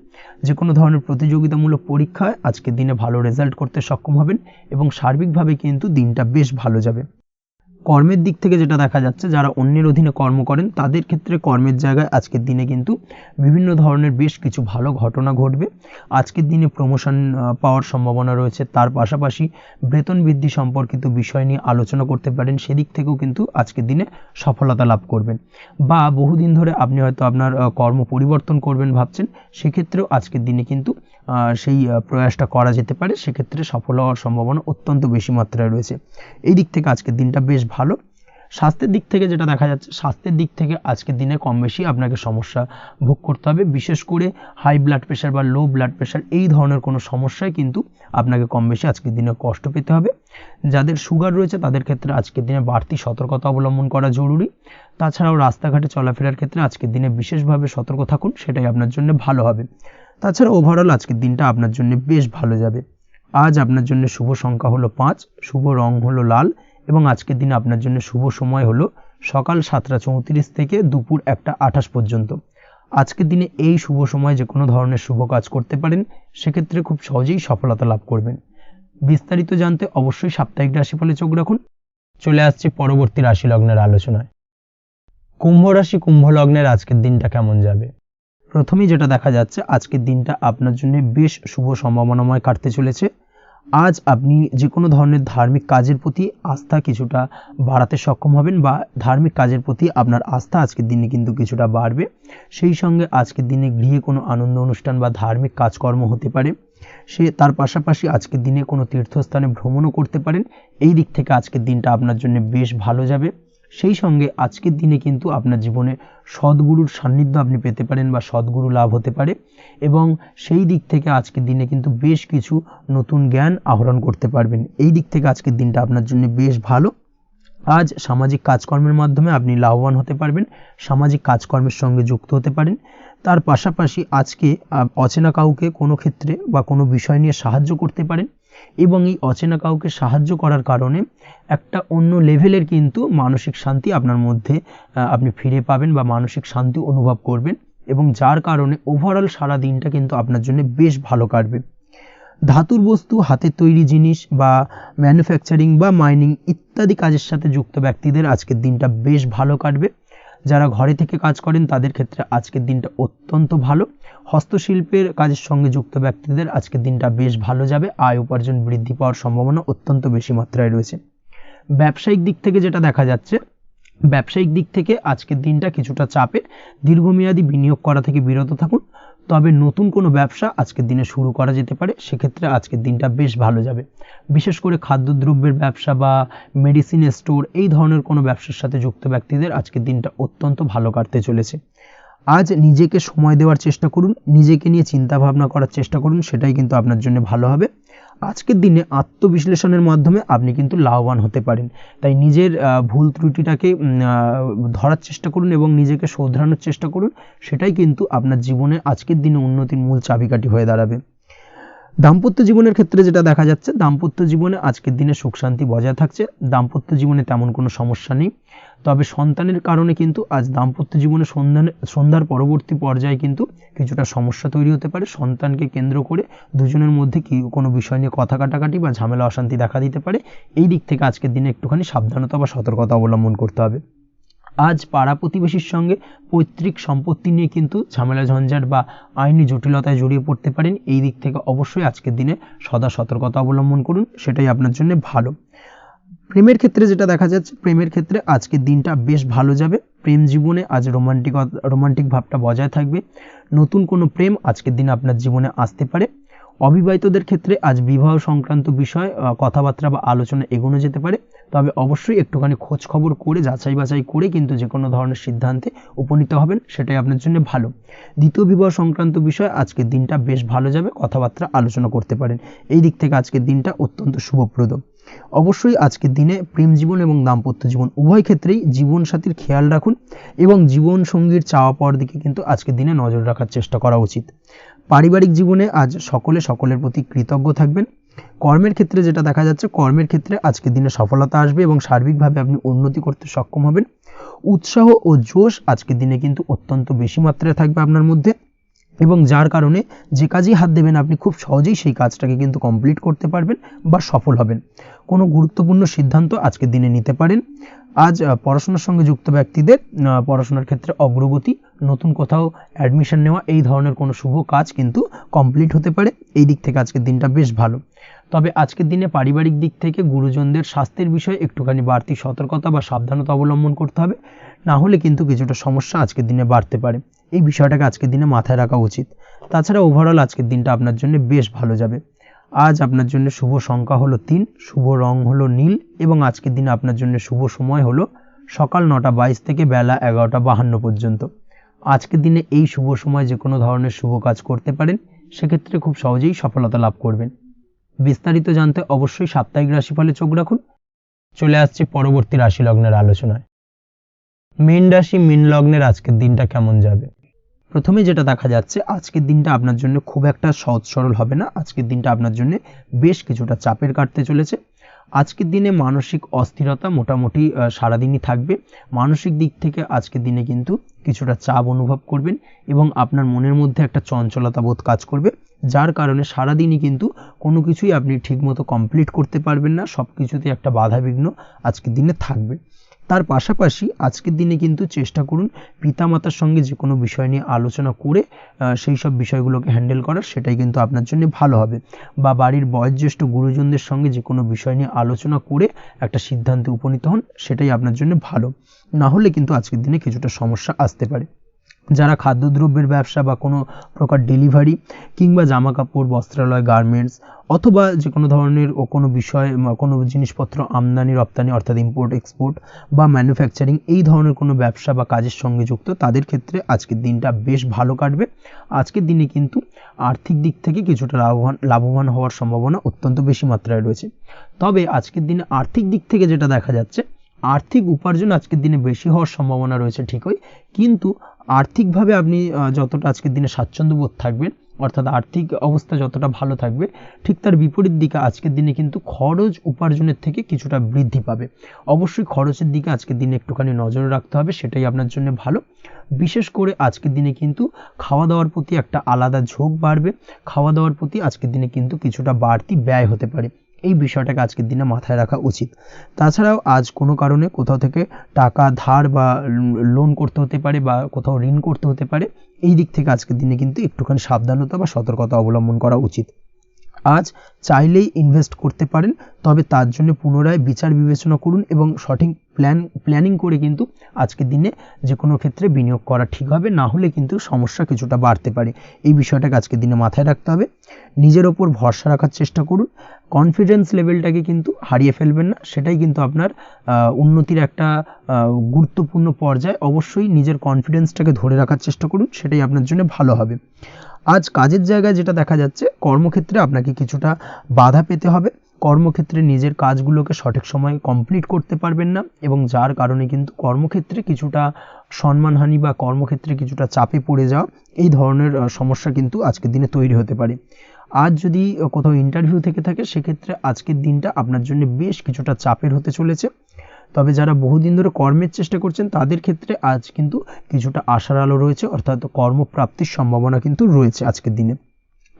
যে কোনো ধরনের প্রতিযোগিতামূলক পরীক্ষায় আজকের দিনে ভালো রেজাল্ট করতে সক্ষম হবেন এবং সার্বিকভাবে কিন্তু দিনটা বেশ ভালো যাবে। কর্মের দিক থেকে যেটা দেখা যাচ্ছে, যারা অন্যের অধীনে কর্ম করেন তাদের ক্ষেত্রে কর্মের জায়গায় আজকের দিনে কিন্তু বিভিন্ন ধরনের বেশ কিছু ভালো ঘটনা ঘটবে। আজকের দিনে প্রমোশন পাওয়ার সম্ভাবনা রয়েছে, তার পাশাপাশি বেতন বৃদ্ধি সম্পর্কিত বিষয় নিয়ে আলোচনা করতে পারেন, সেদিক থেকেও কিন্তু আজকের দিনে সফলতা লাভ করবেন। বা বহুদিন ধরে আপনি হয়তো আপনার কর্ম পরিবর্তন করবেন ভাবছেন, সেক্ষেত্রেও আজকের দিনে কিন্তু সেই প্রয়াসটা করা যেতে পারে, সেক্ষেত্রে সফল হওয়ার সম্ভাবনা অত্যন্ত বেশি মাত্রায় রয়েছে। এই দিক থেকে আজকের দিনটা বেশ ভালো। স্বাস্থ্যের দিক থেকে যেটা দেখা যাচ্ছে, স্বাস্থ্যের দিক থেকে আজকের দিনে কম বেশি আপনাকে সমস্যা ভোগ করতে হবে। বিশেষ করে হাই ব্লাড প্রেশার বা লো ব্লাড প্রেশার এই ধরনের কোনো সমস্যায় কিন্তু আপনাকে কম বেশি আজকের দিনে কষ্ট পেতে হবে। যাদের সুগার রয়েছে তাদের ক্ষেত্রে আজকের দিনে বাড়তি সতর্কতা অবলম্বন করা জরুরি। তাছাড়াও রাস্তাঘাটে চলাফেরার ক্ষেত্রে আজকের দিনে বিশেষভাবে সতর্ক থাকুন, সেটাই আপনার জন্য ভালো হবে। তাছাড়া ওভারঅল আজকের দিনটা আপনার জন্য বেশ ভালো যাবে। আজ আপনার জন্য শুভ সংখ্যা হলো 5, শুভ রং হলো লাল এবং আজকের দিনে আপনার জন্য শুভ সময় হলো সকাল 7:34 থেকে দুপুর 1:28 পর্যন্ত। আজকের দিনে এই শুভ সময় যে কোনো ধরনের শুভ কাজ করতে পারেন, সেক্ষেত্রে খুব সহজেই সফলতা লাভ করবেন। বিস্তারিত জানতে অবশ্যই সাপ্তাহিক রাশিফলে চোখ রাখুন। চলে আসছে পরবর্তী রাশি লগ্নের আলোচনায়। কুম্ভ রাশি, কুম্ভ লগ্নের আজকের দিনটা কেমন যাবে? প্রথমেই যেটা দেখা যাচ্ছে, আজকের দিনটা আপনার জন্য বেশ শুভ সম্ভাবনাময় কাটতে চলেছে। আজ আপনি যে কোনো ধরনের ধার্মিক কাজের প্রতি আস্থা কিছুটা বাড়াতে সক্ষম হবেন বা ধার্মিক কাজের প্রতি আপনার আস্থা আজকের দিনে কিন্তু কিছুটা বাড়বে। সেই সঙ্গে আজকের দিনে গৃহে কোনো আনন্দ অনুষ্ঠান বা ধার্মিক কাজকর্ম হতে পারে। তার পাশাপাশি আজকের দিনে কোনো তীর্থস্থানে ভ্রমণও করতে পারেন। এই দিক থেকে আজকের দিনটা আপনার জন্য বেশ ভালো যাবে। সেই সঙ্গে আজকের দিনে কিন্তু আপনার জীবনে সদ্গুরুর সান্নিধ্য আপনি পেতে পারেন বা সদ্গুরু লাভ হতে পারে এবং সেই দিক থেকে আজকের দিনে কিন্তু বেশ কিছু নতুন জ্ঞান আহরণ করতে পারবেন। এই দিক থেকে আজকের দিনটা আপনার জন্য বেশ ভালো। আজ সামাজিক কাজকর্মের মাধ্যমে আপনি লাভবান হতে পারবেন, সামাজিক কাজকর্মের সঙ্গে যুক্ত হতে পারেন। তার পাশাপাশি আজকে অচেনা কাউকে কোনো ক্ষেত্রে বা কোনো বিষয় নিয়ে সাহায্য করতে পারেন এবং এই অচেনা কাউকে সাহায্য করার কারণে একটা অন্য লেভেলের কিন্তু মানসিক শান্তি আপনার মধ্যে আপনি ফিরে পাবেন বা মানসিক শান্তি অনুভব করবেন এবং যার কারণে ওভারঅল সারা দিনটা কিন্তু আপনার জন্য বেশ ভালো কাটবে। ধাতুর বস্তু, হাতের তৈরি জিনিস বা ম্যানুফ্যাকচারিং বা মাইনিং ইত্যাদি কাজের সাথে যুক্ত ব্যক্তিদের আজকের দিনটা বেশ ভালো কাটবে। যারা ঘরে থেকে কাজ করেন তাদের ক্ষেত্রে আজকের দিনটা অত্যন্ত ভালো। হস্তশিল্পের কাজের সঙ্গে যুক্ত ব্যক্তিদের আজকের দিনটা বেশ ভালো যাবে। আয় উপার্জন বৃদ্ধি পাওয়ার সম্ভাবনা অত্যন্ত বেশি মাত্রায় রয়েছে। ব্যবসায়িক দিক থেকে যেটা দেখা যাচ্ছে, ব্যবসায়িক দিক থেকে আজকের দিনটা কিছুটা চাপের। দীর্ঘমেয়াদী বিনিয়োগ করা থেকে বিরত থাকুন, তবে নতুন কোনো ব্যবসা আজকের দিনে শুরু করা যেতে পারে, সেক্ষেত্রে আজকের দিনটা বেশ ভালো যাবে। বিশেষ করে খাদ্যদ্রব্যের ব্যবসা বা মেডিসিন স্টোর এই ধরনের কোনো ব্যবসার সাথে যুক্ত ব্যক্তিদের আজকের দিনটা অত্যন্ত ভালো কাটতে চলেছে। আজ নিজেকে সময় দেওয়ার চেষ্টা করুন, নিজেকে নিয়ে চিন্তা ভাবনা করার চেষ্টা করুন, সেটাই কিন্তু আপনার জন্য ভালো হবে। আজকের দিনে আত্মবিশ্লেষণের মাধ্যমে আপনি কিন্তু লাভবান হতে পারেন। তাই নিজের ভুল ত্রুটিটাকে ধরার চেষ্টা করুন এবং নিজেকে শোধরানোর চেষ্টা করুন, সেটাই কিন্তু আপনার জীবনে আজকের দিনে উন্নতির মূল চাবিকাঠি হয়ে দাঁড়াবে। দাম্পত্য জীবনের ক্ষেত্রে যেটা দেখা যাচ্ছে, দাম্পত্য জীবনে আজকের দিনে সুখ শান্তি বজায় থাকছে। দাম্পত্য জীবনে তেমন কোনো সমস্যা নেই, তবে সন্তানের কারণে কিন্তু আজ দাম্পত্য জীবনে সন্ধ্যার পরবর্তী পর্যায়ে কিন্তু কিছুটা সমস্যা তৈরি হতে পারে। সন্তানকে কেন্দ্র করে দুজনের মধ্যে কোনো বিষয় নিয়ে কথা কাটাকাটি বা ঝামেলা অশান্তি দেখা দিতে পারে। এই দিক থেকে আজকের দিনে একটুখানি সাবধানতা বা সতর্কতা অবলম্বন করতে হবে। আজ পাড়া প্রতিবেশীর সঙ্গে পৈতৃক সম্পত্তি নিয়ে কিন্তু ঝামেলা ঝঞ্ঝাট বা আইনি জটিলতায় জড়িয়ে পড়তে পারেন। এই দিক থেকে অবশ্যই আজকের দিনে সদা সতর্কতা অবলম্বন করুন, সেটাই আপনার জন্য ভালো। প্রেমের ক্ষেত্রে যেটা দেখা যাচ্ছে, প্রেমের ক্ষেত্রে আজকের দিনটা বেশ ভালো যাবে। প্রেম জীবনে আজ রোমান্টিক ভাবটা বজায় থাকবে। নতুন কোনো প্রেম আজকের দিনে আপনার জীবনে আসতে পারে। অবিবাহিতদের ক্ষেত্রে আজ বিবাহ সংক্রান্ত বিষয় কথাবার্তা বা আলোচনা এগোনো যেতে পারে। তবে অবশ্যই একটুখানি খোঁজ খবর করে যাচাই বাছাই করে কিন্তু যে কোনো ধরনের সিদ্ধান্তে উপনীত হবেন, সেটাই আপনার জন্য ভালো। দ্বিতীয় বিবাহ সংক্রান্ত বিষয় আজকের দিনটা বেশ ভালো যাবে, কথাবার্তা আলোচনা করতে পারেন। এই দিক থেকে আজকের দিনটা অত্যন্ত শুভপ্রদ। অবশ্যই আজকের দিনে প্রেম জীবন এবং দাম্পত্য জীবন উভয় ক্ষেত্রেই জীবনসাথীর খেয়াল রাখুন এবং জীবন সঙ্গীর চাওয়া পাওয়ার দিকে কিন্তু আজকের দিনে নজর রাখার চেষ্টা করা উচিত। পারিবারিক জীবনে আজ সকলের প্রতি কৃতজ্ঞ থাকবেন। কর্মের ক্ষেত্রে যেটা দেখা যাচ্ছে, কর্মের ক্ষেত্রে আজকের দিনে সফলতা আসবে এবং সার্বিকভাবে আপনি উন্নতি করতে সক্ষম হবেন। উৎসাহ ও জোশ আজকের দিনে কিন্তু অত্যন্ত বেশি মাত্রায় থাকবে আপনার মধ্যে, এবং যার কারণে যে কাজেই হাত দেবেন আপনি খুব সহজেই সেই কাজটাকে কিন্তু কমপ্লিট করতে পারবেন বা সফল হবেন। কোনো গুরুত্বপূর্ণ সিদ্ধান্ত আজকের দিনে নিতে পারেন। আজ পড়াশোনার সঙ্গে যুক্ত ব্যক্তিদের পড়াশোনার ক্ষেত্রে অগ্রগতি, নতুন কোথাও অ্যাডমিশন নেওয়া, এই ধরনের কোনো শুভ কাজ কিন্তু কমপ্লিট হতে পারে। এই দিক থেকে আজকের দিনটা বেশ ভালো। তবে আজকের দিনে পারিবারিক দিক থেকে গুরুজনদের স্বাস্থ্যের বিষয়ে একটুখানি বাড়তি সতর্কতা বা সাবধানতা অবলম্বন করতে হবে, না হলে কিন্তু কিছুটা সমস্যা আজকের দিনে বাড়তে পারে। এই বিষয়টাকে আজকের দিনে মাথায় রাখা উচিত। তাছাড়া ওভারঅল আজকের দিনটা আপনার জন্য বেশ ভালো যাবে। আজ আপনার জন্য শুভ সংখ্যা হলো 3, শুভ রং হলো নীল, এবং আজকের দিনে আপনার জন্য শুভ সময় হলো সকাল 9:22 থেকে বেলা 11:52 পর্যন্ত। আজকের দিনে এই শুভ সময় যে কোনো ধরনের শুভ কাজ করতে পারেন, সেক্ষেত্রে খুব সহজেই সফলতা লাভ করবেন। বিস্তারিত জানতে অবশ্যই সাপ্তাহিক রাশিফলে চোখ রাখুন। চলে আসছে পরবর্তী রাশি লগ্নের আলোচনায়। মীন রাশি, মীন লগ্নের আজকের দিনটা কেমন যাবে? প্রথমে যেটা দেখা যাচ্ছে, আজকের দিনটা আপনার জন্য খুব একটা সহজ সরল হবে না। আজকের দিনটা আপনার জন্য বেশ কিছুটা চাপের কাটতে চলেছে। আজকের দিনে মানসিক অস্থিরতা মোটামুটি সারাদিনই থাকবে। মানসিক দিক থেকে আজকের দিনে কিন্তু কিছুটা চাপ অনুভব করবেন এবং আপনার মনের মধ্যে একটা চঞ্চলতা বোধ কাজ করবে, যার কারণে সারাদিনই কিন্তু কোনো কিছুই আপনি ঠিকমতো কমপ্লিট করতে পারবেন না। সব কিছুতে একটা বাধাবিঘ্ন আজকের দিনে থাকবে। তার পাশাপাশি আজকের দিনে কিন্তু চেষ্টা করুন পিতামাতার সঙ্গে যে কোনো বিষয় নিয়ে আলোচনা করে সেই সব বিষয়গুলোকে হ্যান্ডেল করার, সেটাই কিন্তু আপনার জন্য ভালো হবে। বা বাড়ির বয়োজ্যেষ্ঠ গুরুজনদের সঙ্গে যে কোনো বিষয় নিয়ে আলোচনা করে একটা সিদ্ধান্তে উপনীত হন, সেটাই আপনার জন্য ভালো। না হলে কিন্তু আজকের দিনে কিছুটা সমস্যা আসতে পারে। যারা খাদ্যদ্রব্যের ব্যবসা বা কোনো প্রকার ডেলিভারি কিংবা জামা কাপড়, বস্ত্রালয়, গার্মেন্টস অথবা যে কোনো ধরনের কোনো বিষয়, কোনো জিনিসপত্র আমদানি রপ্তানি অর্থাৎ ইম্পোর্ট এক্সপোর্ট বা ম্যানুফ্যাকচারিং, এই ধরনের কোনো ব্যবসা বা কাজের সঙ্গে যুক্ত, তাদের ক্ষেত্রে আজকের দিনটা বেশ ভালো কাটবে। আজকের দিনে কিন্তু আর্থিক দিক থেকে কিছুটা লাভবান হওয়ার সম্ভাবনা অত্যন্ত বেশি মাত্রায় রয়েছে। তবে আজকের দিনে আর্থিক দিক থেকে যেটা দেখা যাচ্ছে, আর্থিক উপার্জন আজকের দিনে বেশি হওয়ার সম্ভাবনা রয়েছে ঠিকই, কিন্তু আর্থিকভাবে আপনি যতটা আজকের দিনে স্বাচ্ছন্দ্য বোধ থাকবেন, অর্থাৎ আর্থিক অবস্থা যতটা ভালো থাকবে, ঠিক তার বিপরীত দিকে আজকের দিনে কিন্তু খরচ উপার্জনের থেকে কিছুটা বৃদ্ধি পাবে। অবশ্যই খরচের দিকে আজকের দিনে একটুখানি নজর রাখতে হবে, সেটাই আপনার জন্য ভালো। বিশেষ করে আজকের দিনে কিন্তু খাওয়া দাওয়ার প্রতি একটা আলাদা ঝোঁক বাড়বে। খাওয়া দাওয়ার প্রতি আজকের দিনে কিন্তু কিছুটা বাড়তি ব্যয় হতে পারে। এই বিষয়টাকে আজকের দিনে মাথায় রাখা উচিত। তাছাড়াও আজ কোনো কারণে কোথাও থেকে টাকা ধার বা লোন করতে হতে পারে বা কোথাও ঋণ করতে হতে পারে। এই দিক থেকে আজকের দিনে কিন্তু একটুখানি সাবধানতা বা সতর্কতা অবলম্বন করা উচিত। আজ চাইলেই ইনভেস্ট করতে পারেন, তবে তার জন্য পুনরায় বিচার বিবেচনা করুন এবং সঠিক প্ল্যানিং করে কিন্তু আজকের দিনে যে কোনো ক্ষেত্রে বিনিয়োগ করা ঠিক হবে, না হলে কিন্তু সমস্যা কিছুটা বাড়তে পারে। এই বিষয়টাকে আজকের দিনে মাথায় রাখতে হবে। নিজের ওপর ভরসা রাখার চেষ্টা করুন, কনফিডেন্স লেভেলটাকে কিন্তু হারিয়ে ফেলবেন না, সেটাই কিন্তু আপনার উন্নতির একটা গুরুত্বপূর্ণ পর্যায়। অবশ্যই নিজের কনফিডেন্সটাকে ধরে রাখার চেষ্টা করুন, সেটাই আপনার জন্য ভালো হবে। আজ কাজের জায়গায় যেটা দেখা যাচ্ছে, কর্মক্ষেত্রে আপনাকে কিছুটা বাধা পেতে হবে। কর্মক্ষেত্রে নিজের কাজগুলোকে সঠিক সময়ে কমপ্লিট করতে পারবেন না, এবং যার কারণে কিন্তু কর্মক্ষেত্রে কিছুটা সম্মানহানি বা কর্মক্ষেত্রে কিছুটা চাপে পড়ে যাওয়া, এই ধরনের সমস্যা কিন্তু আজকের দিনে তৈরি হতে পারে। আজ যদি কোথাও ইন্টারভিউ থেকে থাকে, সেক্ষেত্রে আজকের দিনটা আপনার জন্য বেশ কিছুটা চাপের হতে চলেছে। তবে যারা বহুদিন ধরে কর্মের চেষ্টা করছেন, তাদের ক্ষেত্রে আজ কিন্তু কিছুটা আশার আলো রয়েছে, অর্থাৎ কর্মপ্রাপ্তির সম্ভাবনা কিন্তু রয়েছে আজকের দিনে।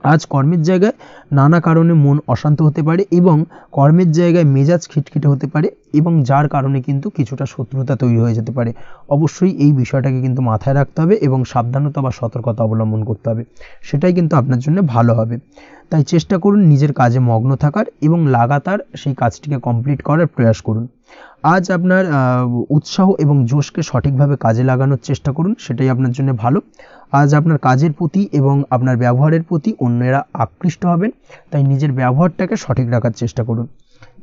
আজ কর্মের জায়গায় নানা কারণে মন অশান্ত হতে পারে এবং কর্মের জায়গায় মেজাজ খিটখিটে হতে পারে, এবং যার কারণে কিন্তু কিছুটা শত্রুতা তৈরি হয়ে যেতে পারে। অবশ্যই এই বিষয়টাকে কিন্তু মাথায় রাখতে হবে এবং সাবধানতা বা সতর্কতা অবলম্বন করতে হবে, সেটাই কিন্তু আপনার জন্য ভালো হবে। তাই চেষ্টা করুন নিজের কাজে মগ্ন থাকার এবং লাগাতার সেই কাজটিকে কমপ্লিট করার প্রয়াস করুন। আজ আপনার উৎসাহ এবং জোশকে সঠিকভাবে কাজে লাগানোর চেষ্টা করুন, সেটাই আপনার জন্য ভালো। আজ আপনার কাজের প্রতি এবং আপনার ব্যবহারের প্রতি অন্যেরা আকৃষ্ট হবেন, তাই নিজের ব্যবহারটাকে সঠিক রাখার চেষ্টা করুন।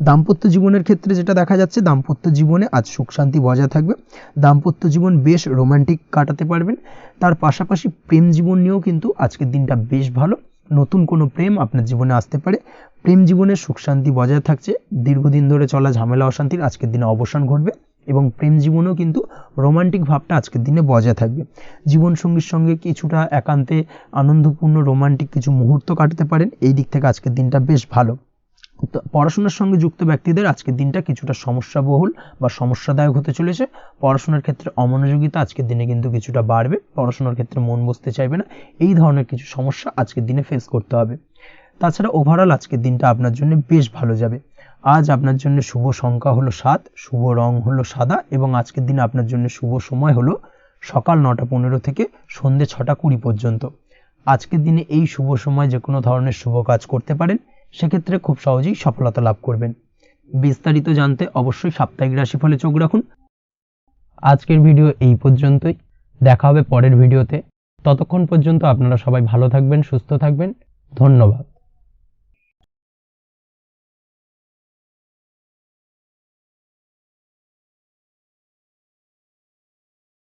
দাম্পত্য জীবনের ক্ষেত্রে যেটা দেখা যাচ্ছে, দাম্পত্য জীবনে আজ সুখ শান্তি বজায় থাকবে। দাম্পত্য জীবন বেশ রোমান্টিক কাটাতে পারবেন। তার পাশাপাশি প্রেম জীবন নিয়েও কিন্তু আজকের দিনটা বেশ ভালো। নতুন কোনো প্রেম আপনার জীবনে আসতে পারে। প্রেম জীবনে সুখ শান্তি বজায় থাকছে। দীর্ঘদিন ধরে চলা ঝামেলা অশান্তির আজকের দিনে অবসান ঘটবে এবং প্রেম জীবনেও কিন্তু রোমান্টিক ভাবটা আজকের দিনে বজায় থাকবে। জীবনসঙ্গীর সঙ্গে কিছুটা একান্তে আনন্দপূর্ণ রোমান্টিক কিছু মুহূর্ত কাটাতে পারেন। এই দিক থেকে আজকের দিনটা বেশ ভালো। তো পড়াশোনার সঙ্গে যুক্ত ব্যক্তিদের আজকের দিনটা কিছুটা সমস্যাবহুল বা সমস্যাদায়ক হতে চলেছে। পড়াশোনার ক্ষেত্রে অমনোযোগিতা আজকের দিনে কিন্তু কিছুটা বাড়বে। পড়াশোনার ক্ষেত্রে মন বসতে চাইবে না। এই ধরনের কিছু সমস্যা আজকের দিনে ফেস করতে হবে। তাছাড়া ওভারঅল আজকের দিনটা আপনার জন্য বেশ ভালো যাবে। আজ আপনার জন্য শুভ সংখ্যা হলো 7, শুভ রং হলো সাদা এবং আজকের দিনে আপনার জন্য শুভ সময় হলো সকাল 9:15 থেকে সন্ধ্যে 6:20 পর্যন্ত। আজকের দিনে এই শুভ সময় যে কোনো ধরনের শুভ কাজ করতে পারেন, সেক্ষেত্রে খুব সহজেই সফলতা লাভ করবেন। বিস্তারিত জানতে অবশ্যই সাপ্তাহিক রাশিফলে চোখ রাখুন। আজকের ভিডিও এই পর্যন্তই। দেখা হবে পরের ভিডিওতে। ততক্ষণ পর্যন্ত আপনারা সবাই ভালো থাকবেন, সুস্থ থাকবেন। ধন্যবাদ।